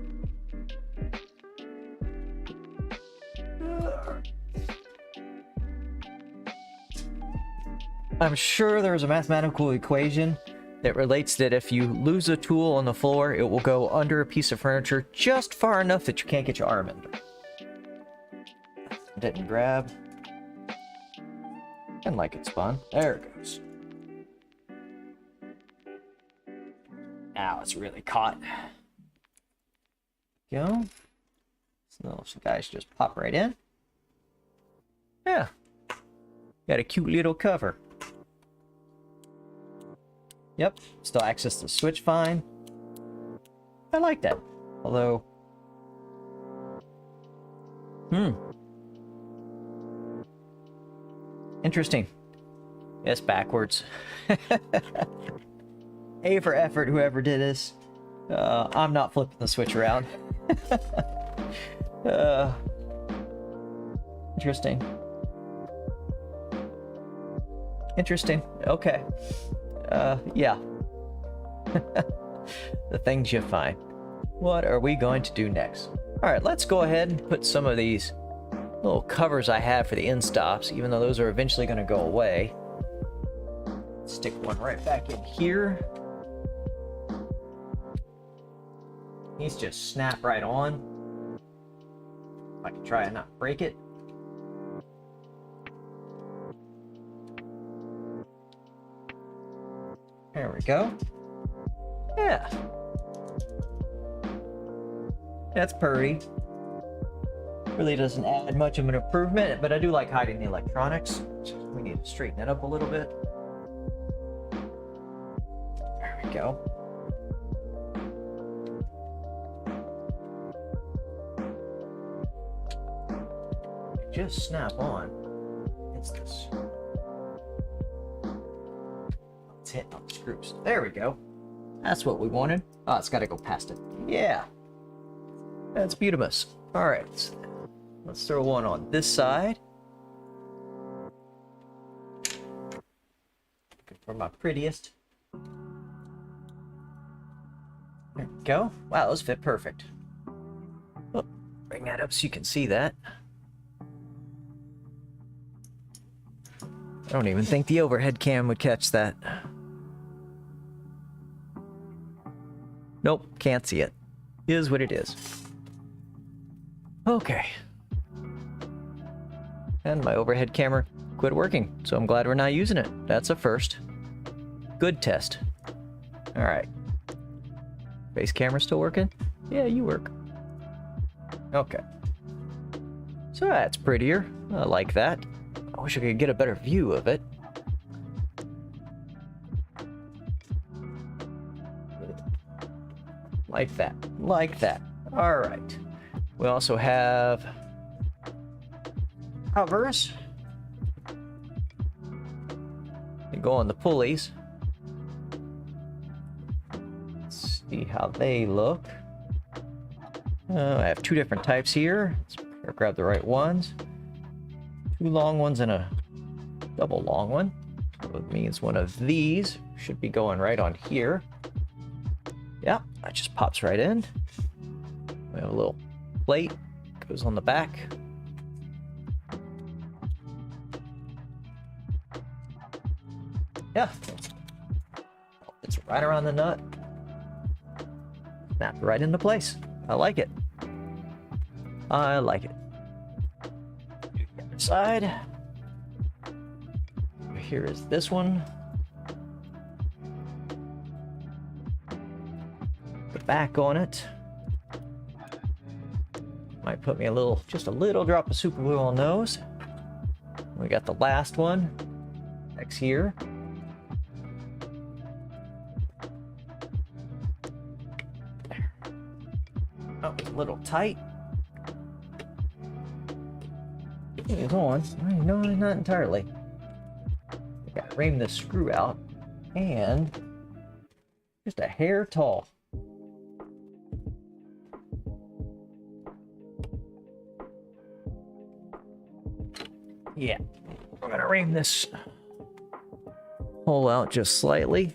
Speaker 1: I'm sure there's a mathematical equation that relates that if you lose a tool on the floor, it will go under a piece of furniture just far enough that you can't get your arm under. Didn't grab. And like it spun. There it goes. Now it's really caught. Go. So those guys just pop right in. Yeah. Got a cute little cover. Yep. Still access the switch fine. I like that. Although. Interesting. Yes, backwards. A for effort, whoever did this. I'm not flipping the switch around. uh, interesting. Interesting. Okay. Yeah. The things you find. What are we going to do next? All right, let's go ahead and put some of these little covers I have for the end stops, even though those are eventually going to go away. Stick one right back in here. These just snap right on. I can try and not break it. There we go. Yeah. That's pretty. Really doesn't add much of an improvement, but I do like hiding the electronics. So we need to straighten it up a little bit. There we go. Just snap on. It's this. It's hitting on the screws. There we go. That's what we wanted. Oh, it's got to go past it. Yeah. That's beautiful. All right. Let's throw one on this side. Looking for my prettiest. There we go. Wow, those fit perfect. Oh, bring that up so you can see that. I don't even think the overhead cam would catch that. Nope, can't see it. Is what it is. Okay. And my overhead camera quit working, so I'm glad we're not using it. That's a first. Good test. All right. Base camera still working? Yeah, you work. Okay. So that's prettier. I like that. I wish I could get a better view of it. Like that. Like that. All right. We also have covers. They go on the pulleys. Let's see how they look. I have two different types here. Let's grab the right ones. Two long ones and a double long one. So it means one of these should be going right on here. Yeah, that just pops right in. We have a little plate, goes on the back. Yeah, it's right around the nut. Snapped right into place. I like it. I like it. The other side. Here is this one. The back on it. Might put me just a little drop of super glue on those. We got the last one. Next here. There. Oh, it's a little tight. It's on. No, not entirely. I gotta ream this screw out. And just a hair tall. Yeah, I'm gonna ream this hole out just slightly.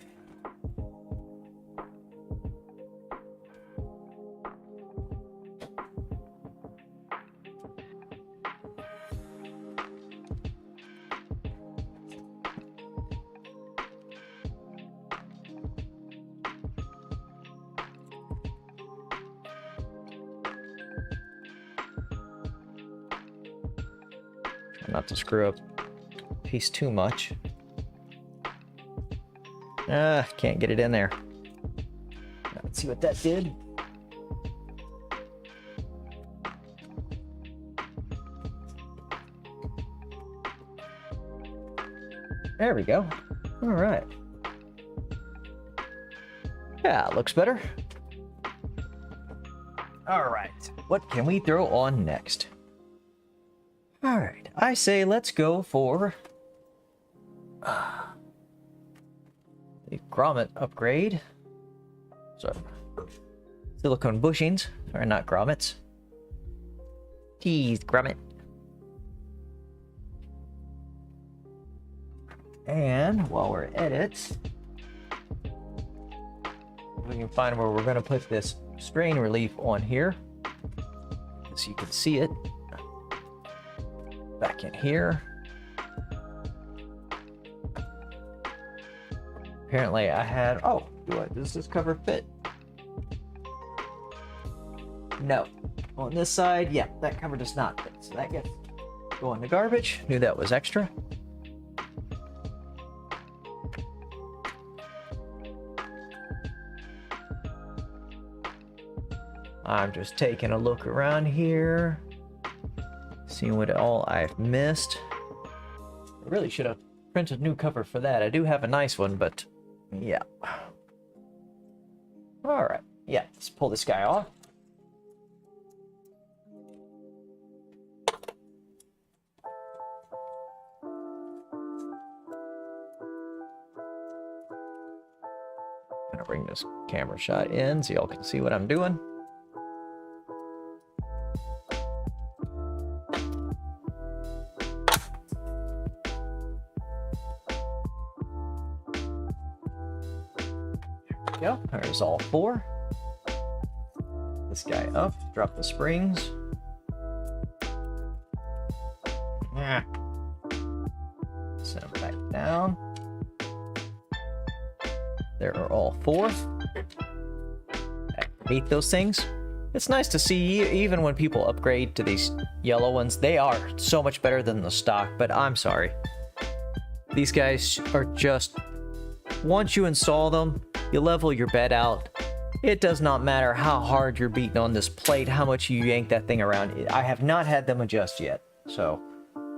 Speaker 1: Not to screw up a piece too much. Can't get it in there. Let's see what that did. There we go. All right. Yeah, looks better. All right. What can we throw on next? All right, I say let's go for the grommet upgrade. So silicone bushings, or not grommets. Jeez, grommet. And while we're at it, we can find where we're going to put this strain relief on here, so you can see it. Back in here. Apparently I had, oh, does this cover fit? No. On this side, yeah, that cover does not fit. So that gets go in the garbage. Knew that was extra. I'm just taking a look around here, seeing what all I've missed. I really should have printed a new cover for that. I do have a nice one, but yeah. All right, yeah, let's pull this guy off. Gonna bring this camera shot in so y'all can see what I'm doing. There we go. There's all four. This guy up, drop the springs. Send them back down. There are all four. Activate those things. It's nice to see, even when people upgrade to these yellow ones, they are so much better than the stock, but I'm sorry. These guys are just, once you install them, you level your bed out. It does not matter how hard you're beating on this plate, how much you yank that thing around. I have not had them adjust yet, so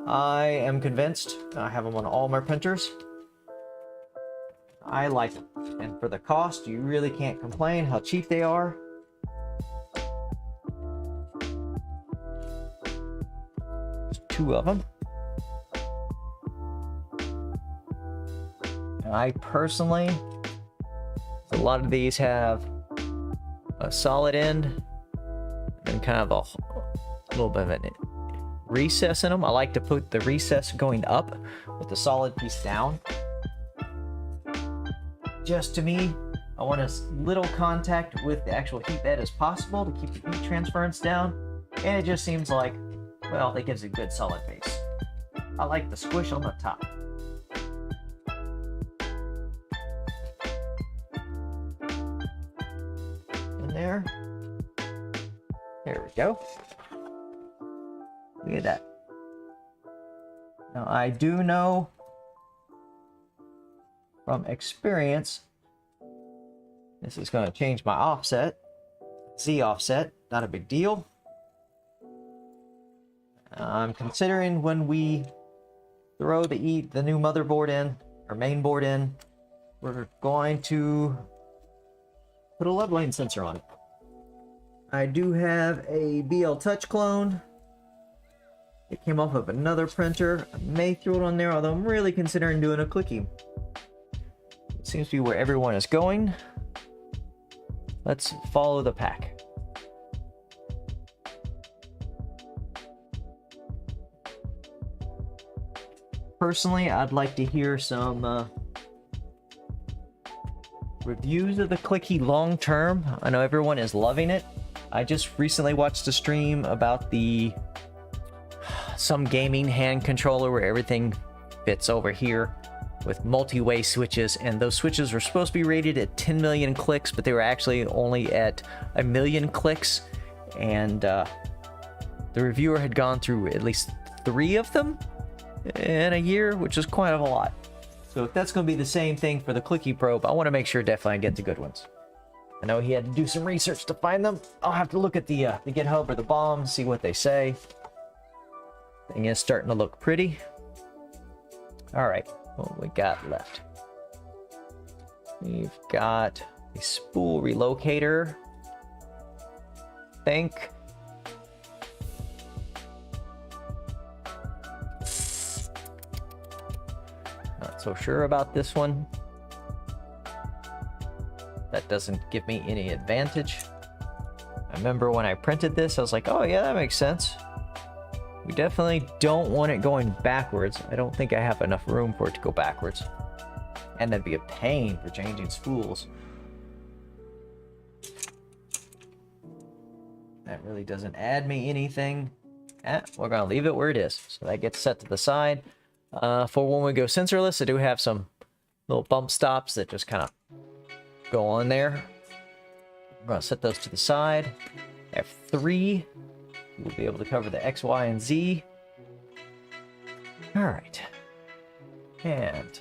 Speaker 1: I am convinced. I have them on all my printers. I like them, and for the cost, you really can't complain how cheap they are. There's two of them. And I personally, a lot of these have a solid end and kind of a little bit of a recess in them. I like to put the recess going up with the solid piece down. Just to me, I want as little contact with the actual heat bed as possible to keep the heat transference down, and it just seems like, well, it gives a good solid base. I like the squish on the top. In there. There we go. Look at that. Now I do know from experience, this is going to change my offset. Z offset, not a big deal. I'm considering when we throw the new motherboard in, or main board in, we're going to put a leveling sensor on it. I do have a BL Touch clone. It came off of another printer. I may throw it on there, although I'm really considering doing a clicky. It seems to be where everyone is going. Let's follow the pack. Personally, I'd like to hear some reviews of the clicky long term. I know everyone is loving it. I just recently watched a stream about some gaming hand controller where everything fits over here with multi-way switches, and those switches were supposed to be rated at 10 million clicks, but they were actually only at 1 million clicks, and the reviewer had gone through at least 3 of them in a year, which is quite a lot. So if that's going to be the same thing for the clicky probe, I want to make sure definitely I get the good ones. I know he had to do some research to find them. I'll have to look at the GitHub or the BOM, see what they say. Thing is starting to look pretty. All right, what we got left? We've got a spool relocator. Think. Not so sure about this one. that doesn't give me any advantage. I remember when I printed this, I was like, oh yeah, that makes sense. We definitely don't want it going backwards. I don't think I have enough room for it to go backwards. And that'd be a pain for changing spools. That really doesn't add me anything. We're gonna leave it where it is. So that gets set to the side. For when we go sensorless, I do have some little bump stops that just kind of go on there. I'm gonna set those to the side. F3. We'll be able to cover the X, Y, and Z. All right. And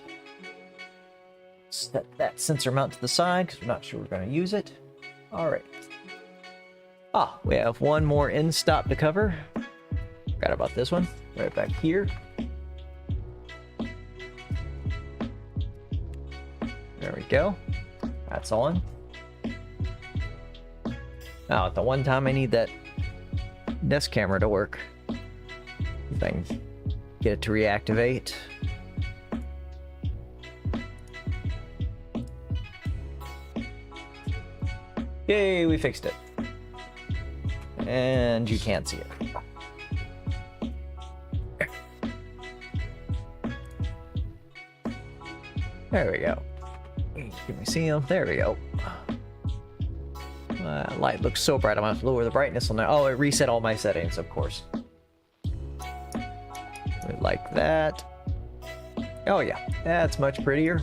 Speaker 1: set that sensor mount to the side because we're not sure we're going to use it. All right. We have one more end stop to cover. Forgot about this one. Right back here. There we go. That's on. Now, at the one time I need that desk camera to work. If I can get it to reactivate. Yay, we fixed it. And you can't see it. There we go. Can we see them? There we go. Light looks so bright, I'm gonna have to lower the brightness on there. Oh, it reset all my settings, of course. Like that. Oh yeah, that's much prettier.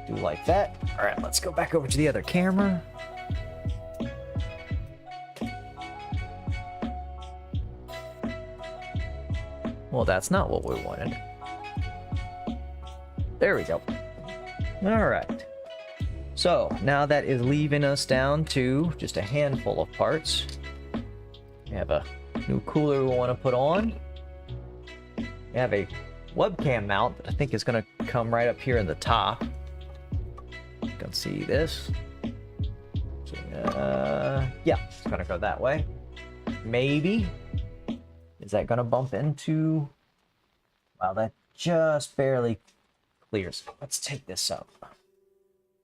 Speaker 1: Do like that. All right, let's go back over to the other camera. Well, that's not what we wanted. There we go. All right. So now that is leaving us down to just a handful of parts. We have a new cooler we want to put on. We have a webcam mount that I think is going to come right up here in the top. You can see this. So, yeah, it's going to go that way. Maybe. Is that going to bump into... Wow, that just barely clears. Let's take this up.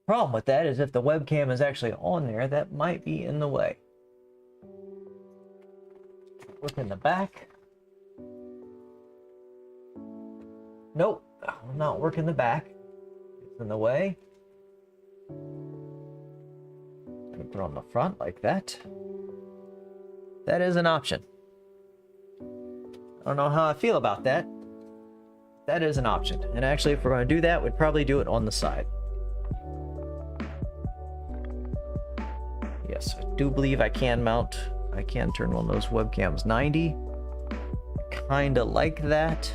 Speaker 1: Problem with that is if the webcam is actually on there, that might be in the way. Look in the back. Nope, will not work in the back. It's in the way. Put it on the front like that. That is an option. I don't know how I feel about that. That is an option. And actually, if we're going to do that, we'd probably do it on the side. Yes, I do believe I can mount. I can turn one of those webcams 90. Kind of like that.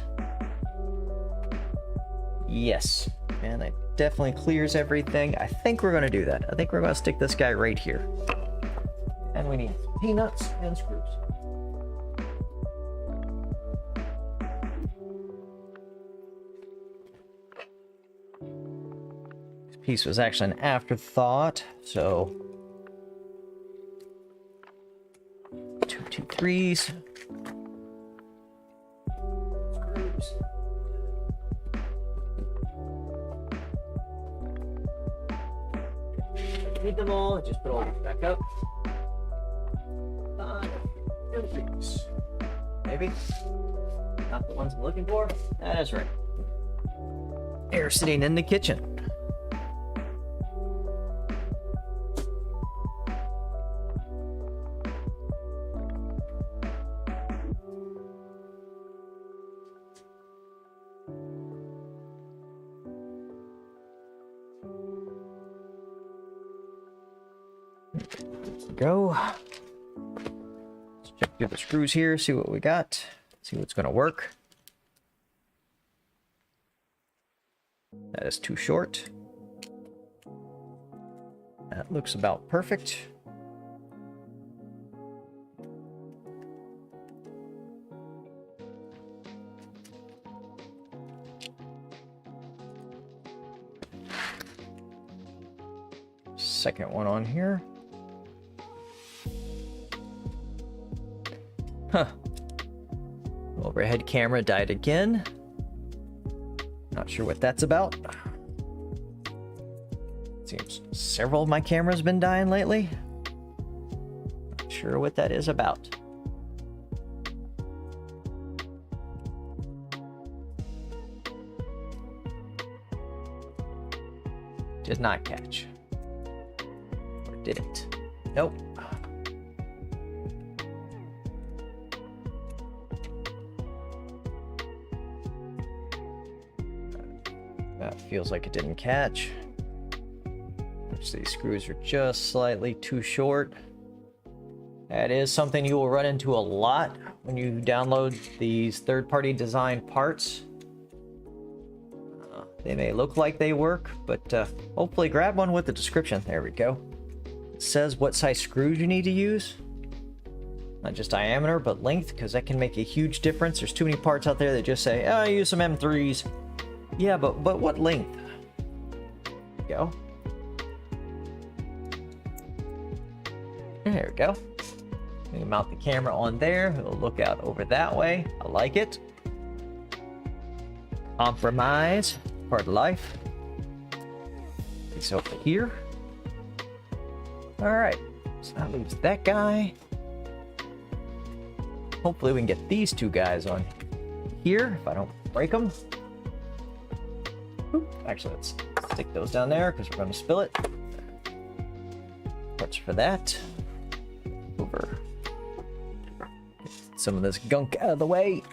Speaker 1: Yes. And it definitely clears everything. I think we're going to do that. I think we're going to stick this guy right here. And we need peanuts and screws. This piece was actually an afterthought, so 2 2 3s. Screws. Need them all, just put all these back up. 5 and 6. Maybe. Not the ones I'm looking for. That is right. Air sitting in the kitchen. Go. Let's check through the screws here, see what we got, see what's going to work. That is too short. That looks about perfect. Second one on here. Huh. Overhead camera died again. Not sure what that's about. Seems several of my cameras been dying lately. Not sure what that is about. Did not catch. Or did it? Nope. That feels like it didn't catch. These screws are just slightly too short. That is something you will run into a lot when you download these third-party design parts. They may look like they work, but hopefully grab one with the description. There we go. It says what size screws you need to use. Not just diameter, but length, because that can make a huge difference. There's too many parts out there that just say, oh, use some M3s. Yeah, but what length? There we go. There we go. We can mount the camera on there. It'll look out over that way. I like it. Compromise. Part of life. It's over here. Alright. So that leaves that guy. Hopefully we can get these two guys on here if I don't break them. Oop. Actually, let's stick those down there because we're going to spill it. Parts for that. Over. Get some of this gunk out of the way.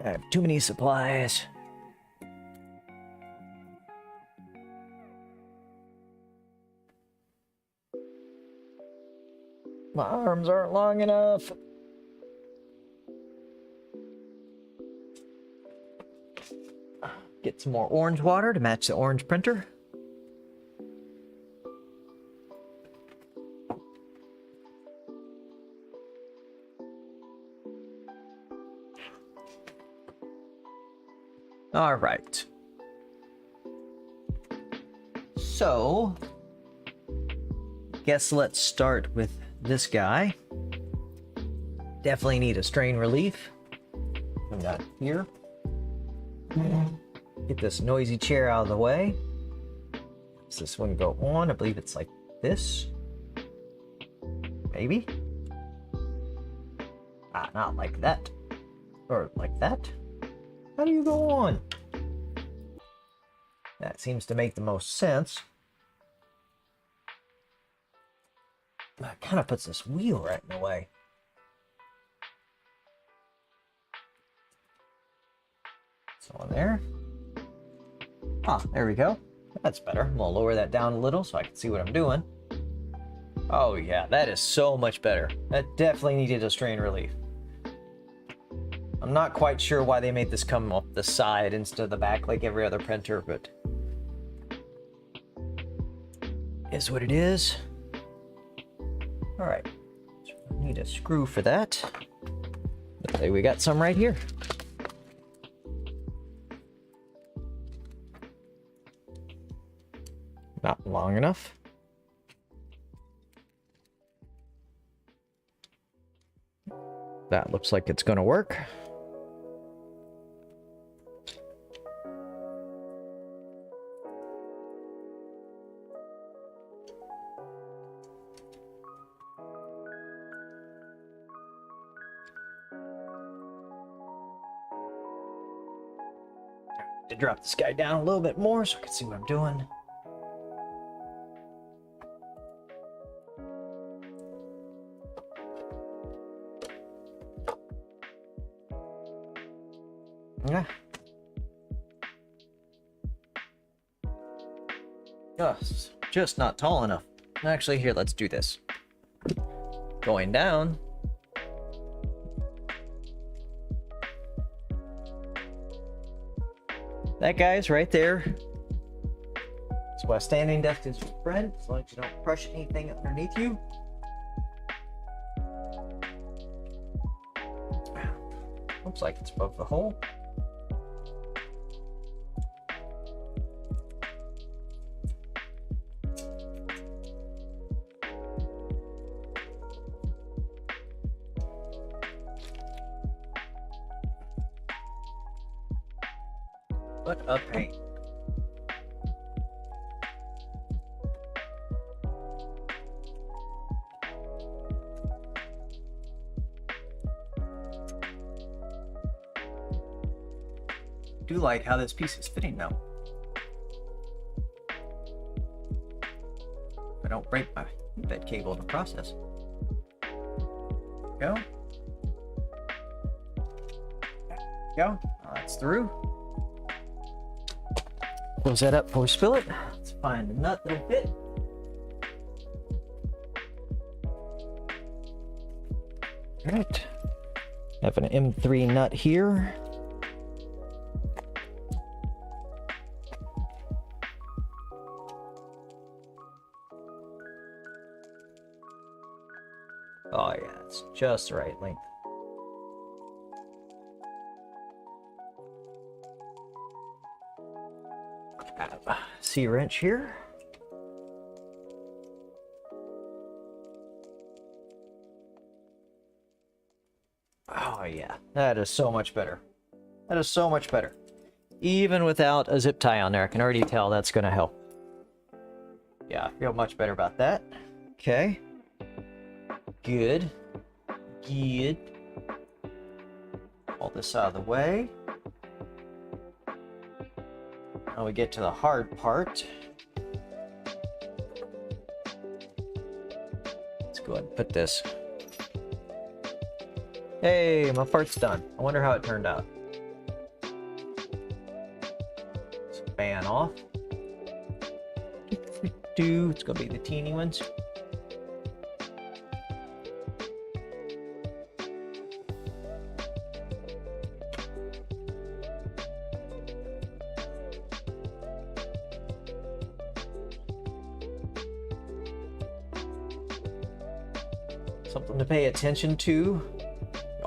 Speaker 1: I have too many supplies. My arms aren't long enough. Get some more orange water to match the orange printer. All right. So, guess let's start with this guy. Definitely need a strain relief. We got it here. Get this noisy chair out of the way. Does this one go on? I believe it's like this. Maybe. Ah, not like that. Or like that. How do you go on? That seems to make the most sense. That kind of puts this wheel right in the way. So on there. Ah, there we go. That's better. I'm gonna lower that down a little so I can see what I'm doing. Oh yeah, that is so much better. That definitely needed a strain relief. I'm not quite sure why they made this come off the side instead of the back like every other printer, but is what it is. All right, so I need a screw for that. Looks like we got some right here. Not long enough. That looks like it's gonna work. To drop this guy down a little bit more so I can see what I'm doing. Yeah. Just not tall enough. Actually, here, let's do this. Going down. That guy's right there. That's why a standing desk is your friend, as long as you don't crush anything underneath you. Looks like it's above the hole. What a pain. do like how this piece is fitting though. I don't break my bed cable in the process. Go. Go. That's through. Close that up before we spill it. Let's find a nut that'll fit. All right. Have an M3 nut here. Oh yeah, it's just the right length. C-wrench here. Oh yeah, that is so much better. That is so much better. Even without a zip tie on there, I can already tell that's gonna help. Yeah, I feel much better about that. Okay. Good. Good. All this out of the way. Now we get to the hard part. Let's go ahead and put this. Hey, my part's done. I wonder how it turned out. Let's fan off. It's gonna be the teeny ones. Something to pay attention to.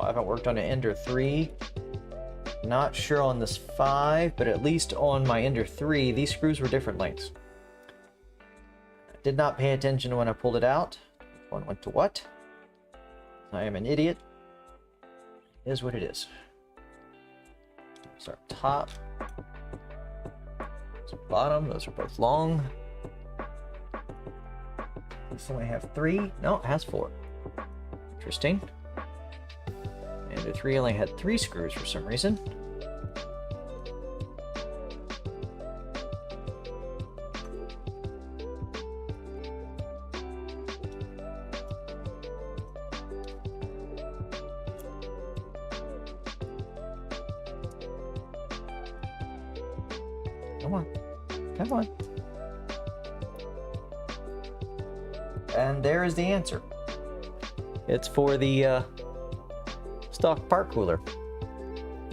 Speaker 1: I haven't worked on an Ender 3. Not sure on this 5, but at least on my Ender 3, these screws were different lengths. I did not pay attention when I pulled it out. One went to what? I am an idiot. It is what it is. Start top. Bottom, those are both long. This only have 3. No, it has 4. Interesting. And the 3 only had 3 screws for some reason. Come on. Come on. And there is the answer. It's for the stock part cooler.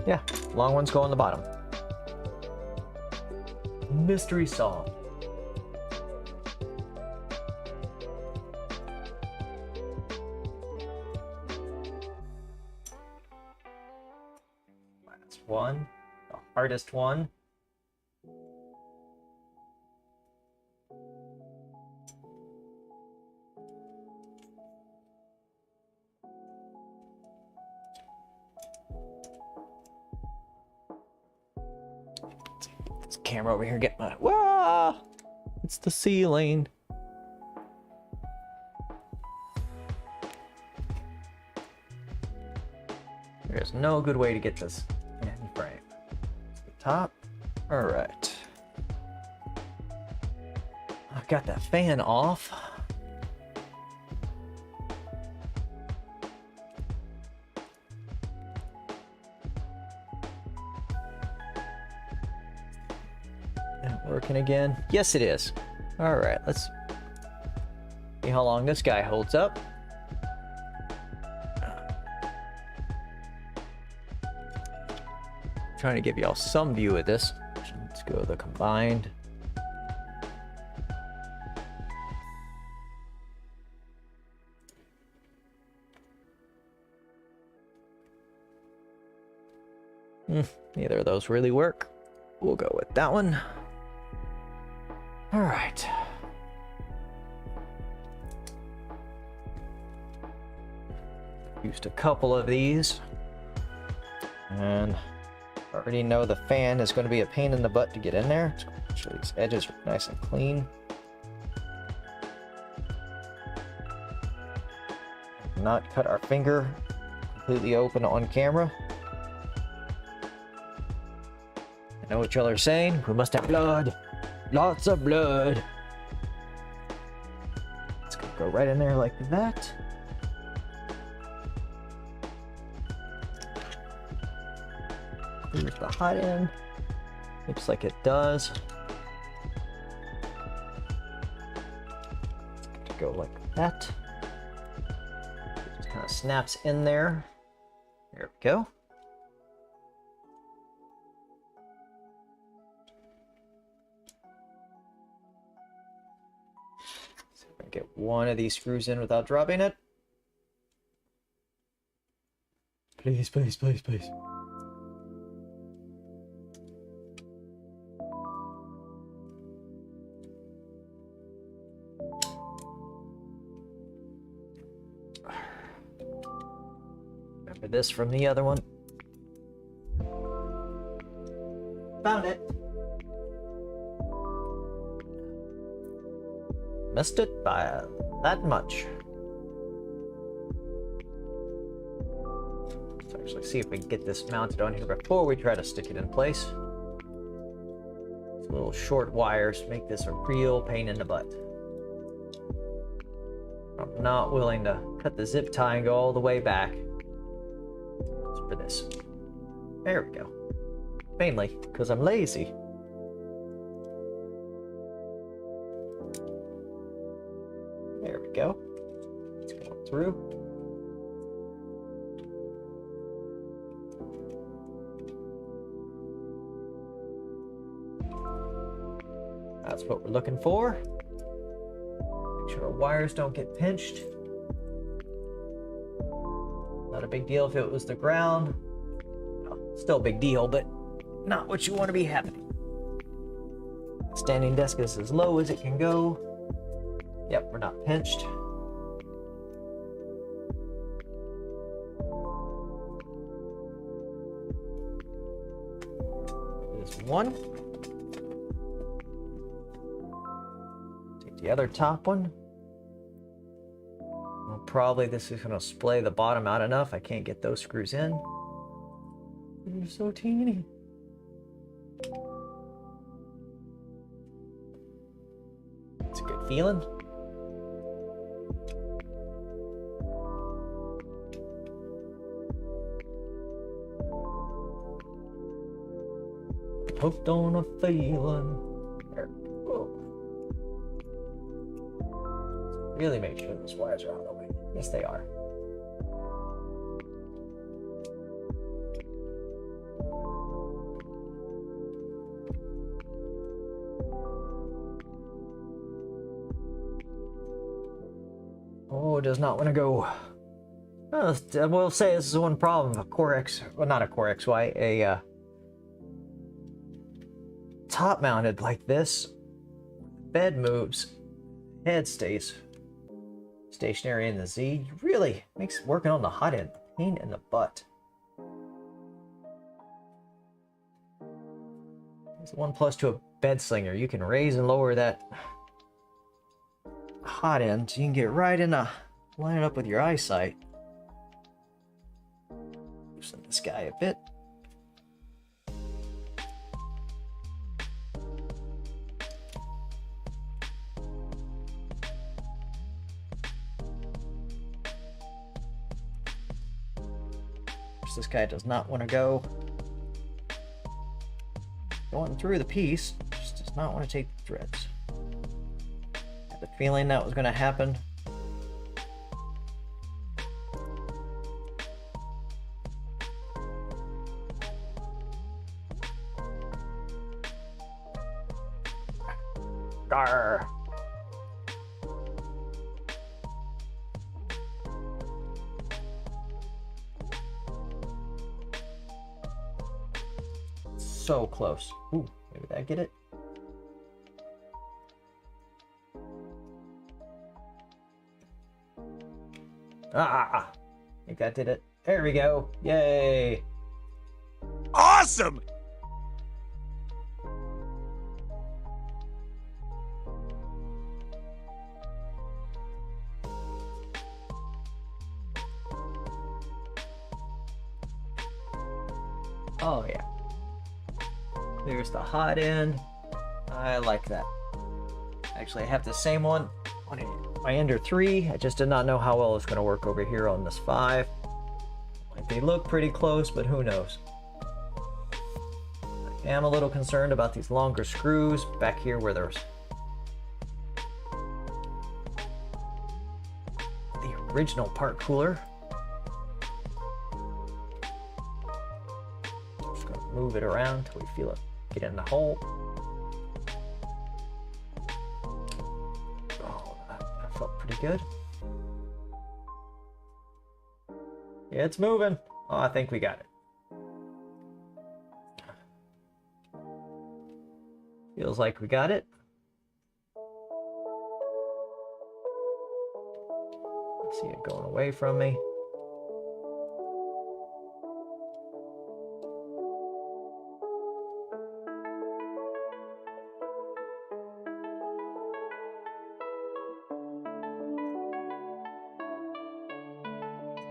Speaker 1: Yeah, long ones go on the bottom. Mystery solved. That's one, the hardest one. Camera over here, get my wow, it's the ceiling. There's no good way to get this in frame. The top. All right, I've got that fan off. Working again? Yes, it is. All right, let's see how long this guy holds up. Trying to give y'all some view of this. Let's go the combined. Neither of those really work. We'll go with that one. All right. Used a couple of these. And I already know the fan is going to be a pain in the butt to get in there. So make sure these edges are nice and clean. Not cut our finger completely open on camera. I know what y'all are saying. We must have blood. Lots of blood. Let's go right in there like that. Here's the hot end. Looks like it does. Go like that. Just kind of snaps in there. There we go. See if I can get one of these screws in without dropping it. Please, please, please, please. Remember this from the other one. Found it. Missed it by that much. Let's actually see if we can get this mounted on here before we try to stick it in place. These little short wires make this a real pain in the butt. I'm not willing to cut the zip tie and go all the way back for this. There we go. Mainly because I'm lazy. There we go. It's going through. That's what we're looking for. Make sure our wires don't get pinched. Not a big deal if it was the ground. Well, still a big deal, but not what you want to be happening. Standing desk is as low as it can go. Yep, we're not pinched. There's one. Take the other top one. Well, probably this is going to splay the bottom out enough. I can't get those screws in. They're so teeny. It's a good feeling. Hooked on a feeling. There we go. Really make sure those wires are out of the way. Yes, they are. Oh, it does not want to go. I will say this is one problem of a Core X, well, not a Core XY, a top mounted like this. Bed moves, head stays stationary in the Z. Really makes working on the hot end a pain in the butt. There's one plus to a bed slinger. You can raise and lower that hot end so you can get right in a line it up with your eyesight. Loosen this guy a bit. This guy does not want to go. Going through the piece, just does not want to take the threads. I had the feeling that was going to happen. Garr. So close. Ooh, maybe that get it? Ah! I think that did it. There we go. Yay!
Speaker 2: Awesome!
Speaker 1: Oh yeah. There's the hot end. I like that. Actually, I have the same one on my Ender 3. I just did not know how well it's going to work over here on this 5. Like, they look pretty close, but who knows. I am a little concerned about these longer screws back here where there's the original part cooler. Just going to move it around until we feel it get in the hole. Oh, that felt pretty good. Yeah, it's moving. Oh, I think we got it. Feels like we got it. I see it going away from me.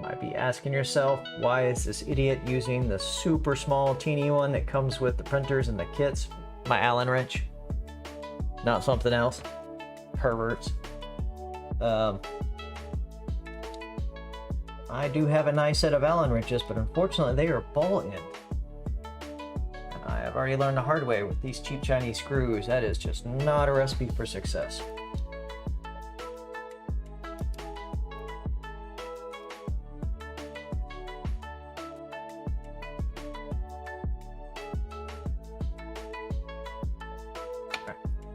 Speaker 1: Might be asking yourself, why is this idiot using the super small teeny one that comes with the printers and the kits? My Allen wrench, not something else. Perverts. I do have a nice set of Allen wrenches, but unfortunately they are ball end. And I have already learned the hard way with these cheap Chinese screws. That is just not a recipe for success.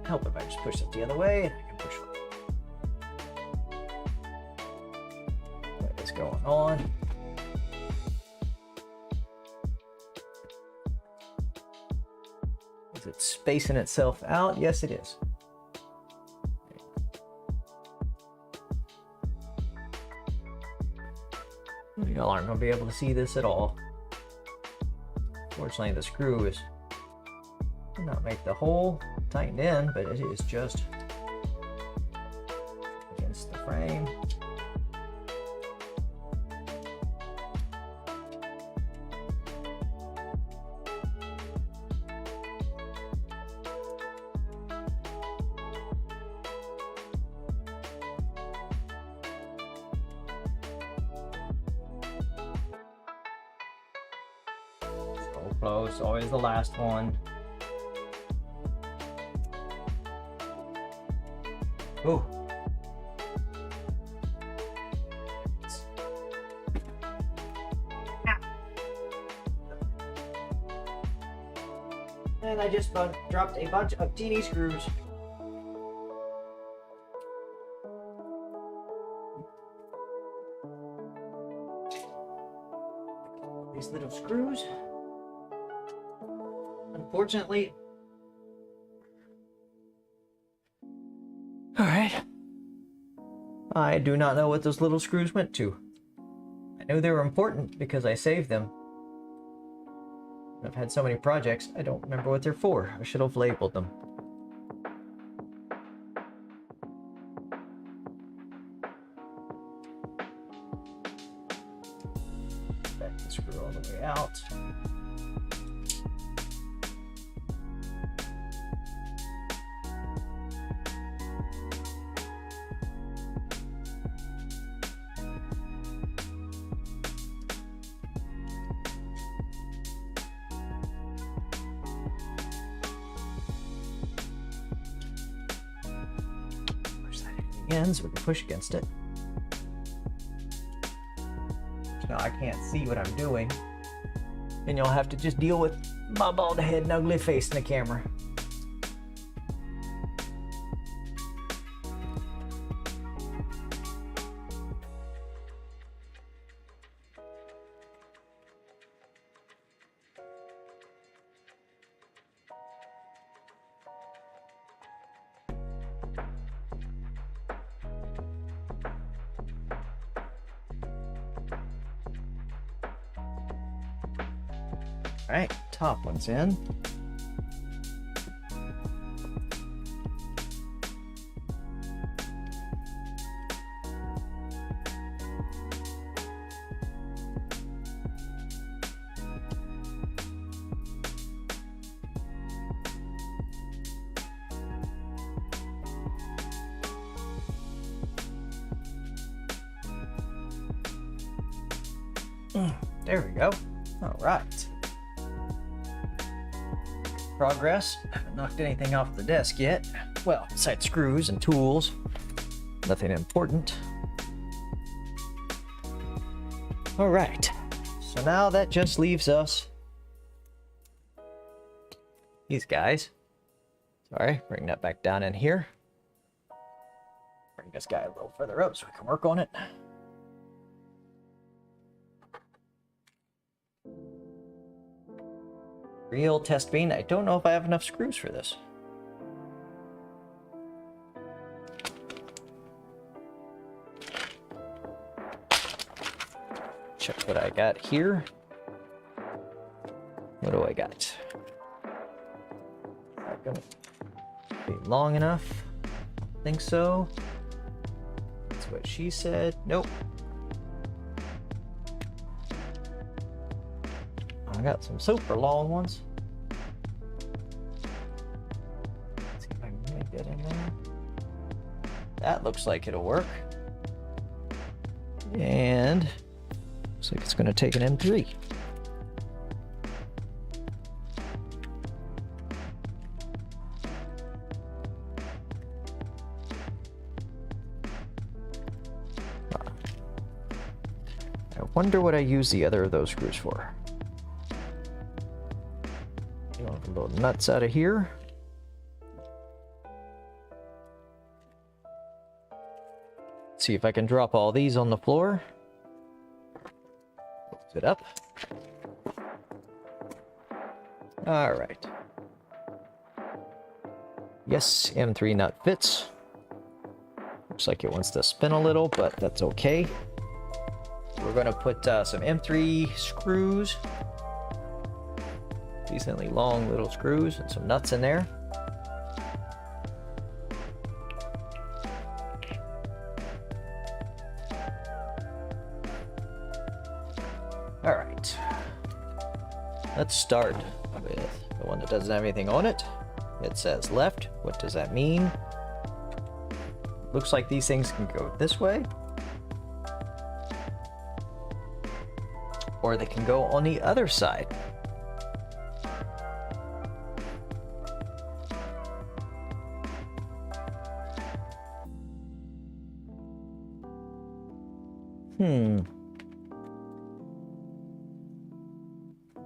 Speaker 1: Help if I just push it the other way and I can push it. What is going on? Is it spacing itself out? Yes, it is. Y'all aren't going to be able to see this at all. Fortunately, the screw is not make the hole tightened in, but it is just against the frame. So close, always the last one. Oh. And I just dropped a bunch of teeny screws. These little screws. Unfortunately, all right. I do not know what those little screws went to. I knew they were important because I saved them. I've had so many projects, I don't remember what they're for. I should have labeled them. Back the screw all the way out. So we can push against it. Now I can't see what I'm doing, and you'll have to just deal with my bald head and ugly face in the camera. All right, top one's in. There we go. All right. Progress. Haven't knocked anything off the desk yet. Well, besides screws and tools. Nothing important. All right. So now that just leaves us these guys. Sorry, bring that back down in here. Bring this guy a little further up so we can work on it. Real test beam. I don't know if I have enough screws for this. Check what I got here. What do I got? Not gonna be long enough. Think so. That's what she said. Nope. I got some super long ones. Let's see if I can make that in there. That looks like it'll work. And looks like it's going to take an M3. I wonder what I use the other of those screws for. A little nuts out of here. See if I can drop all these on the floor. Close it up. All right. Yes, M3 nut fits. Looks like it wants to spin a little, but that's okay. We're going to put some M3 screws. Decently long little screws and some nuts in there. All right. Let's start with the one that doesn't have anything on it. It says left. What does that mean? Looks like these things can go this way. Or they can go on the other side.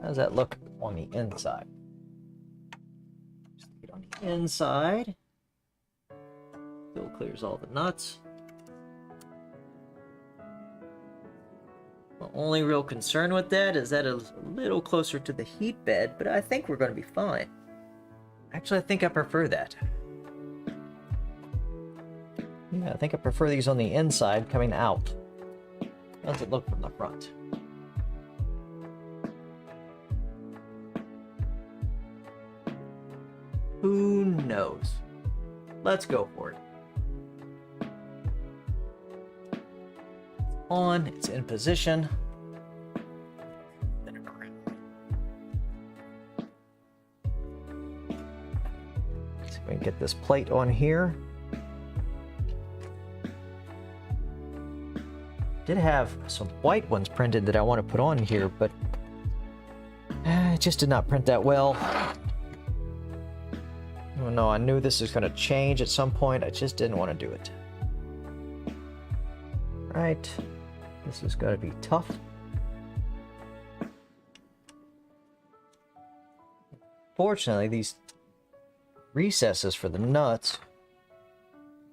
Speaker 1: How does that look on the inside? Just get on the inside. Still clears all the nuts. The only real concern with that is that it's a little closer to the heat bed, but I think we're going to be fine. Actually, I think I prefer that. Yeah, I think I prefer these on the inside coming out. How does it look from the front? Who knows? Let's go for it. It's on, it's in position. Spin it around. See if we can get this plate on here. Did have some white ones printed that I want to put on here, but it just did not print that well. Oh no, I knew this was going to change at some point. I just didn't want to do it. Right, this is going to be tough. Fortunately, these recesses for the nuts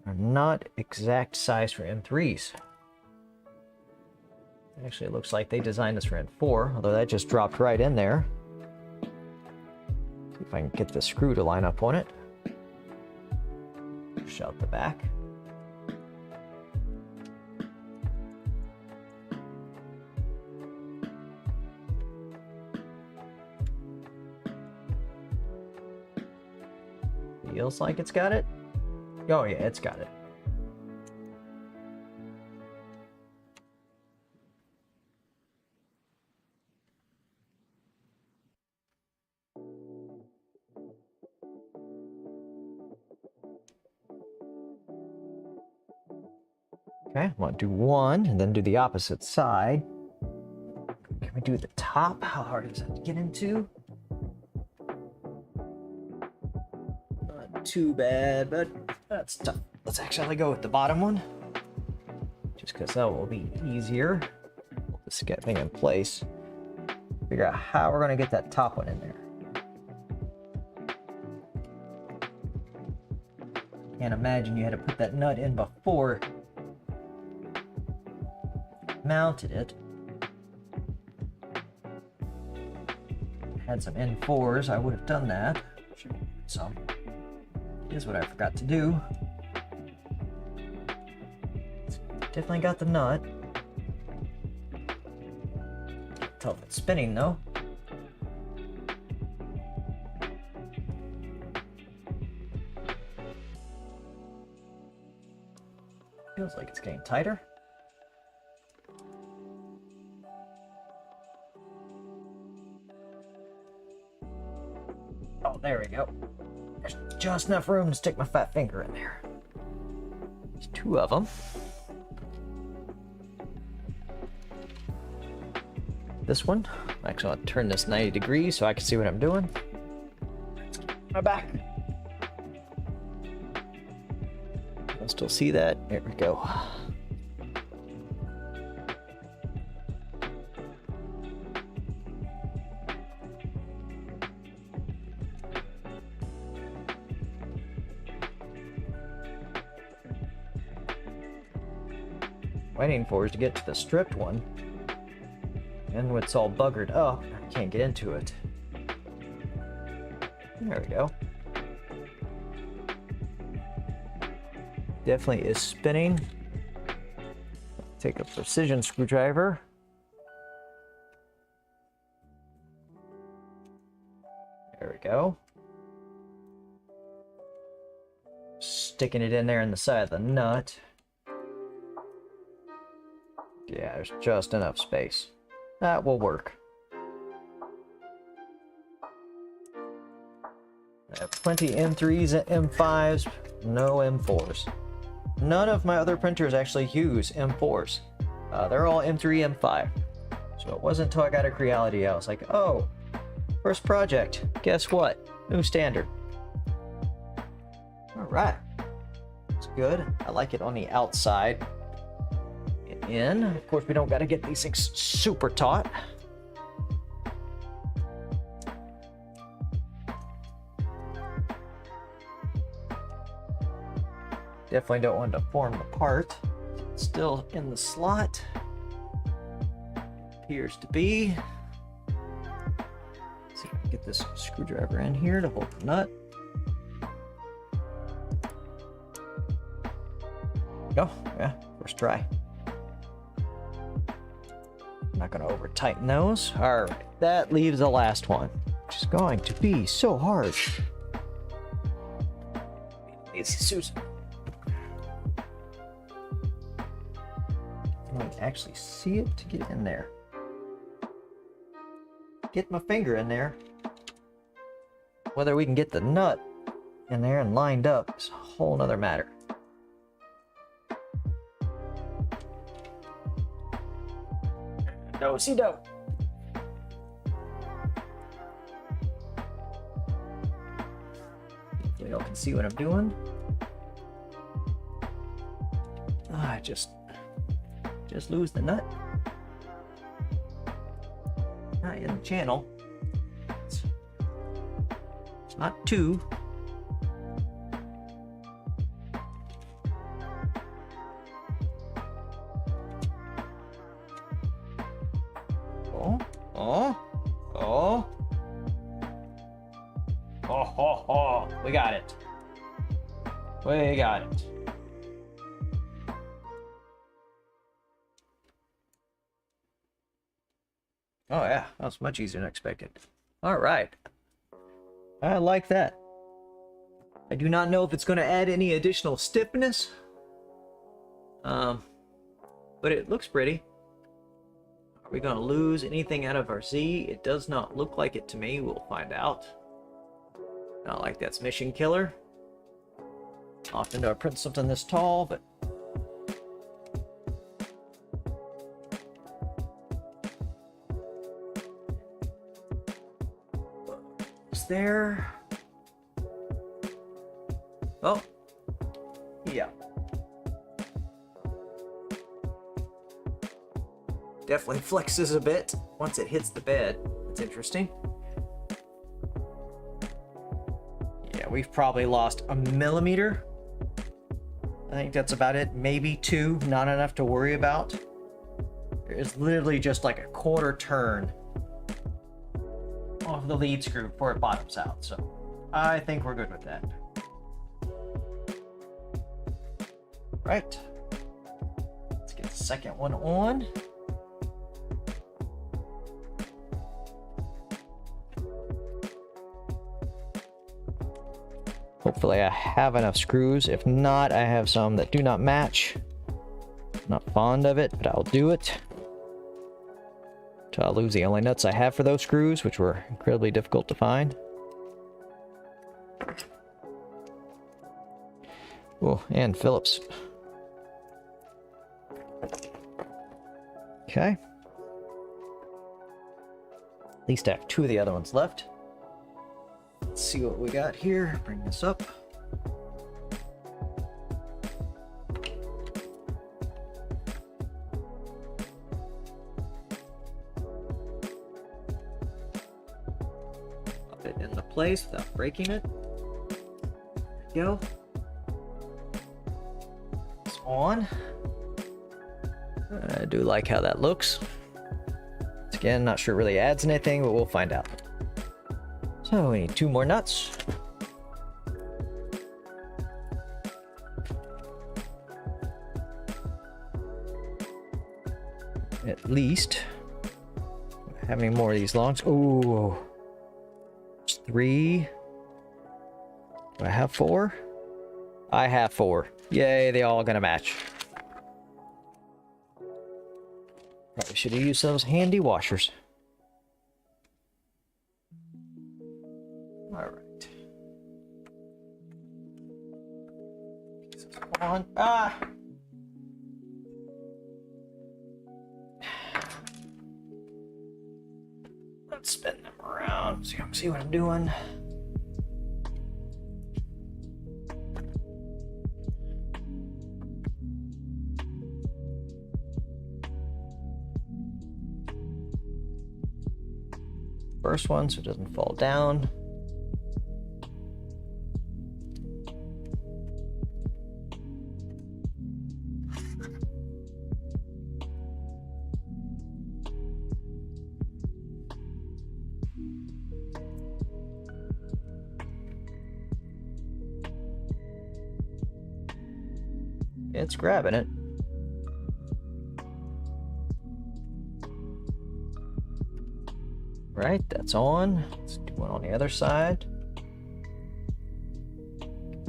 Speaker 1: are not exact size for M3s. Actually, it looks like they designed this for M4, although that just dropped right in there. See if I can get the screw to line up on it. Push out the back. Feels like it's got it. Oh yeah, it's got it. Okay, I want to do one and then do the opposite side. Can we do the top? How hard is that to get into? Not too bad, but that's tough. Let's actually go with the bottom one, just because that will be easier. Just get thing in place. Figure out how we're going to get that top one in there. Can't imagine you had to put that nut in before mounted it. Had some N4s, I would have done that. Should have some. Here's what I forgot to do. Definitely got the nut. Can't tell if it's spinning though. Feels like it's getting tighter. Oh, there we go. There's just enough room to stick my fat finger in there. There's two of them. This one, I'm actually going to turn this 90 degrees so I can see what I'm doing. My back. I'll still see that. There we go. Waiting for is to get to the stripped one. And when it's all buggered up, I can't get into it. There we go. Definitely is spinning. Take a precision screwdriver. There we go. Sticking it in there in the side of the nut. Yeah, there's just enough space. That will work. I have plenty M3s and M5s, no M4s. None of my other printers actually use M4s. They're all M3, M5. So it wasn't until I got a Creality I was like, oh, first project. Guess what? New standard. All right. It's good. I like it on the outside. In. Of course, we don't got to get these things super taut. Definitely don't want to form the part. It's still in the slot. Appears to be. Let's see if I can get this screwdriver in here to hold the nut. Go. Yeah, first try. Not going to over tighten those. All right, that leaves the last one, which is going to be so hard. It's Susan. I can actually see it to get in there. Get my finger in there. Whether we can get the nut in there and lined up is a whole nother matter. Do-si-do. Hopefully y'all can see what I'm doing. I just lose the nut. Not in the channel. It's not two. We got it. We got it. Oh yeah, that was much easier than expected. All right. I like that. I do not know if it's going to add any additional stiffness. But it looks pretty. Are we going to lose anything out of our Z? It does not look like it to me. We'll find out. Not like that's mission killer. Often do I print something this tall, but there. Oh, yeah. Definitely flexes a bit once it hits the bed. That's interesting. Yeah, we've probably lost a millimeter. I think that's about it. Maybe 2, not enough to worry about. It's literally just like a quarter turn off the lead screw before it bottoms out. So I think we're good with that. Right. Let's get the second one on. Hopefully I have enough screws. If not, I have some that do not match. Not fond of it, but I'll do it. So I'll lose the only nuts I have for those screws, which were incredibly difficult to find. Oh, and Phillips. Okay. At least I have 2 of the other ones left. Let's see what we got here. Bring this up. Pop it into place without breaking it. There we go. It's on. I do like how that looks. Again, not sure it really adds anything, but we'll find out. So we need 2 more nuts. At least. How many more of these longs? Ooh. There's 3. Do I have 4? I have 4. Yay, they all gonna match. Probably should have used those handy washers. Alright. On. Ah! Let's spin them around so you can see what I'm doing. First one so it doesn't fall down. It's grabbing it. Right, that's on. Let's do one on the other side.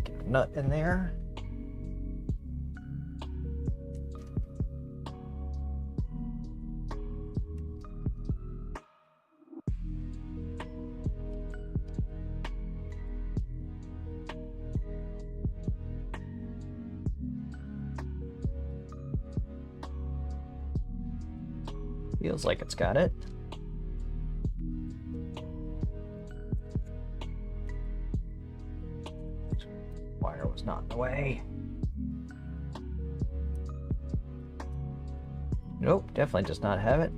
Speaker 1: Get a nut in there. Feels like it's got it. Wire was not in the way. Nope, definitely does not have it.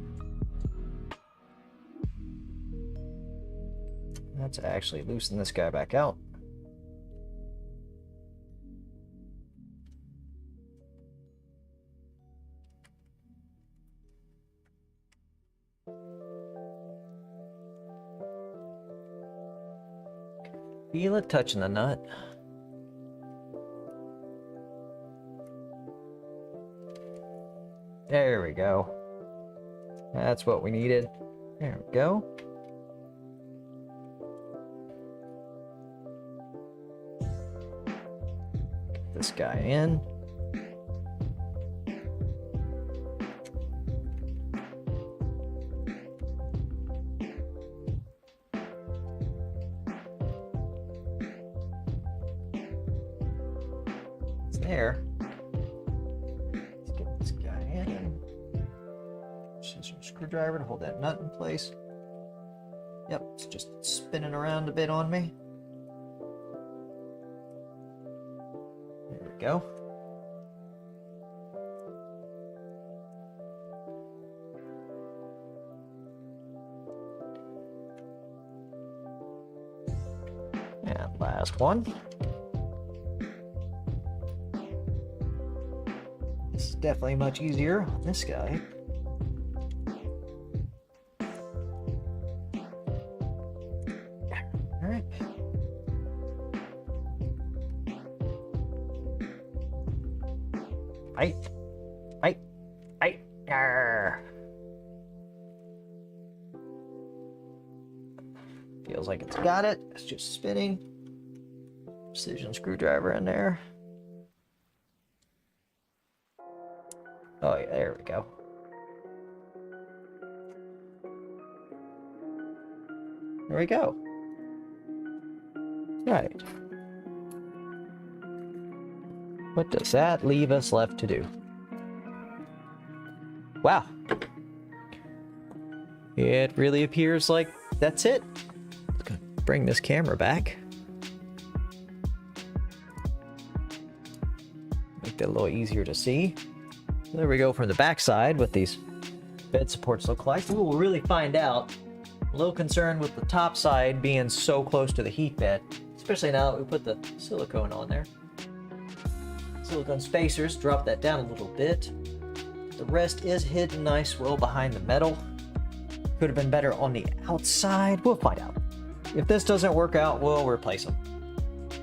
Speaker 1: Let's actually loosen this guy back out. Feel it touching the nut. There we go. That's what we needed. There we go. Get this guy in. It's there. Let's get this guy in. Scissor screwdriver to hold that nut in place. Yep, it's just spinning around a bit on me. There we go. And last one. This is definitely much easier on this guy. All right. Right. Arr. Feels like it's got it. It's just spinning. Precision screwdriver in there. Oh yeah, there we go. There we go. Right. What does that leave us left to do? Wow. It really appears like that's it. Let's go bring this camera back. Make that a little easier to see. There we go from the back side what these bed supports look like. We will really find out. A little concerned with the top side being so close to the heat bed, especially now that we put the silicone on there. Silicone spacers drop that down a little bit. The rest is hidden nice well behind the metal. Could have been better on the outside. We'll find out. If this doesn't work out, we'll replace them.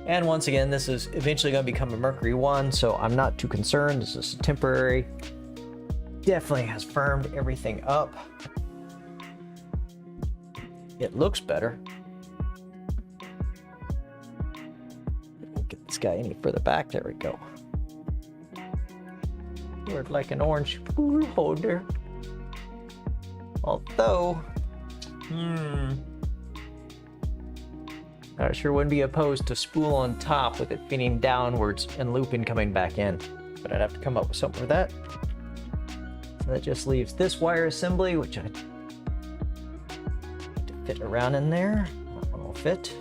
Speaker 1: And once again, this is eventually going to become a Mercury 1, so I'm not too concerned. This is temporary. Definitely has firmed everything up. It looks better. Get this guy any further back. There we go. Work like an orange spool holder. Although, I sure wouldn't be opposed to spool on top with it feeding downwards and looping coming back in. But I'd have to come up with something for that. So that just leaves this wire assembly, which I need to fit around in there. That one will fit.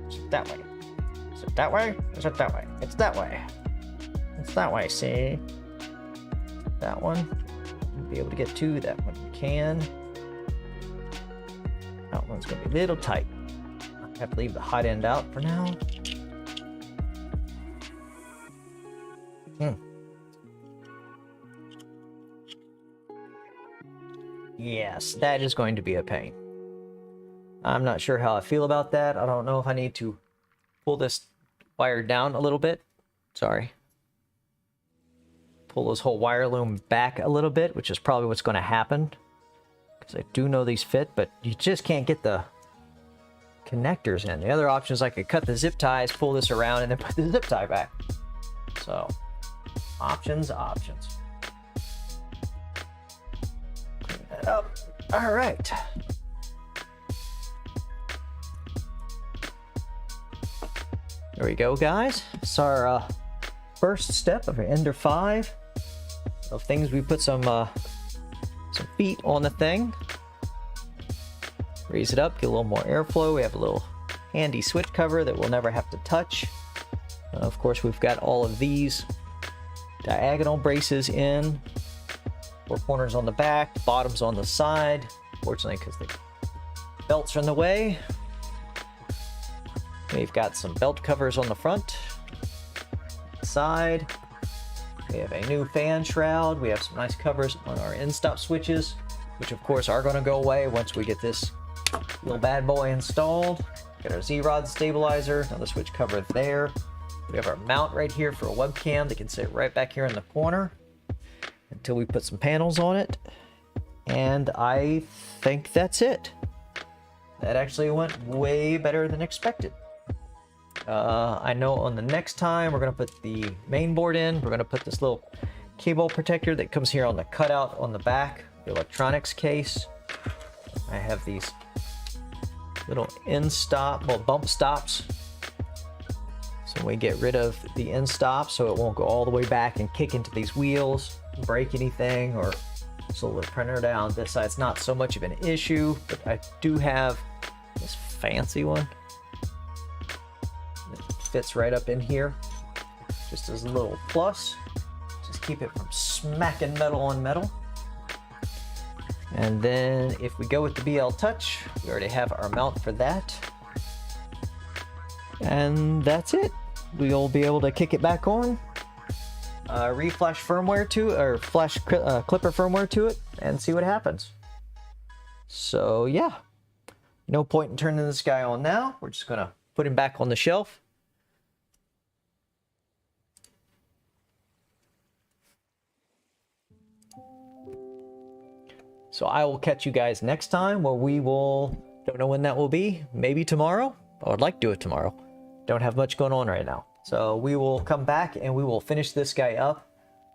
Speaker 1: Is it that way? Is it that way? Is it that way? It's that way. It's that way, see? That one. We'll be able to get to that one. We can. That one's going to be a little tight. I have to leave the hot end out for now. Yes, that is going to be a pain. I'm not sure how I feel about that. I don't know if I need to pull this wire down a little bit. Sorry. Pull this whole wire loom back a little bit, which is probably what's going to happen. Because I do know these fit, but you just can't get the connectors in. The other option is I could cut the zip ties, pull this around, and then put the zip tie back. So, options. Clean that up. All right. There we go, guys. It's our first step of Ender 5 of things. We put some feet on the thing. Raise it up, get a little more airflow. We have a little handy switch cover that we'll never have to touch. Of course, we've got all of these diagonal braces in. 4 corners on the back, bottoms on the side. Fortunately, because the belts are in the way. We've got some belt covers on the front, side. We have a new fan shroud. We have some nice covers on our end stop switches, which of course are going to go away once we get this little bad boy installed. Got our Z-Rod stabilizer, another switch cover there. We have our mount right here for a webcam that can sit right back here in the corner until we put some panels on it. And I think that's it. That actually went way better than expected. I know on the next time we're going to put the main board in. We're going to put this little cable protector that comes here on the cutout on the back, the electronics case. I have these little bump stops. So we get rid of the end stop so it won't go all the way back and kick into these wheels, break anything, or slow the printer down. This side's not so much of an issue, but I do have this fancy one. It fits right up in here, just as a little plus. Just keep it from smacking metal on metal. And then if we go with the BL Touch, we already have our mount for that. And that's it. We'll be able to kick it back on, reflash firmware to it, or flash clipper firmware to it, and see what happens. So yeah, no point in turning this guy on now. We're just gonna put him back on the shelf. So I will catch you guys next time where we will, don't know when that will be, maybe tomorrow. I would like to do it tomorrow. Don't have much going on right now. So we will come back and we will finish this guy up.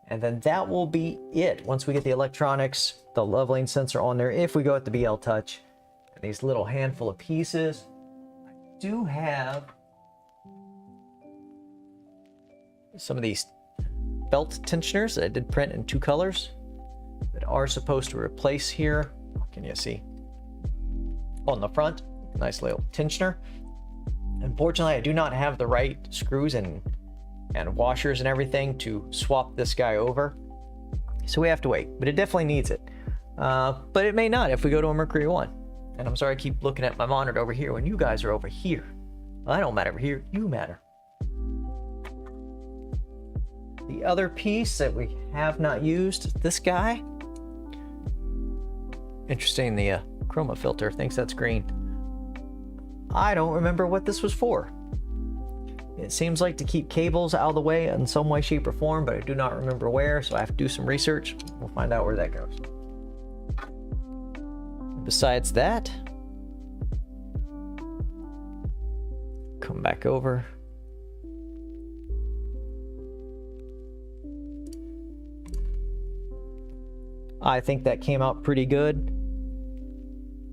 Speaker 1: And then that will be it. Once we get the electronics, the leveling sensor on there, if we go with the BL Touch, and these little handful of pieces. I do have some of these belt tensioners that I did print in 2 colors that are supposed to replace here. Can you see? On the front, nice little tensioner. Unfortunately, I do not have the right screws and washers and everything to swap this guy over. So we have to wait, but it definitely needs it. But it may not if we go to a Mercury 1. And I'm sorry I keep looking at my monitor over here when you guys are over here. Well, I don't matter over here, you matter. The other piece that we have not used, this guy. Interesting, the chroma filter thinks that's green. I don't remember what this was for. It seems like to keep cables out of the way in some way, shape, or form, but I do not remember where, so I have to do some research. We'll find out where that goes. Besides that, come back over. I think that came out pretty good.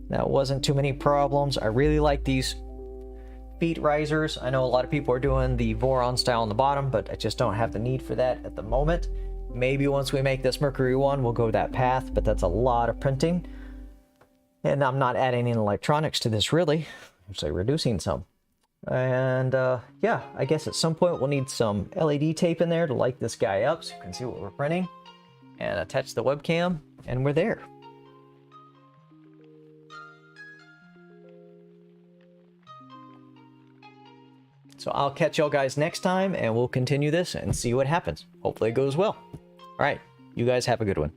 Speaker 1: That wasn't too many problems. I really like these feet risers. I know a lot of people are doing the Voron style on the bottom, but I just don't have the need for that at the moment. Maybe once we make this Mercury 1, we'll go that path, but that's a lot of printing. And I'm not adding any electronics to this really. I'm just reducing some. And yeah, I guess at some point we'll need some LED tape in there to light this guy up so you can see what we're printing. And attach the webcam, and we're there. So I'll catch y'all guys next time, and we'll continue this and see what happens. Hopefully it goes well. All right, you guys have a good one.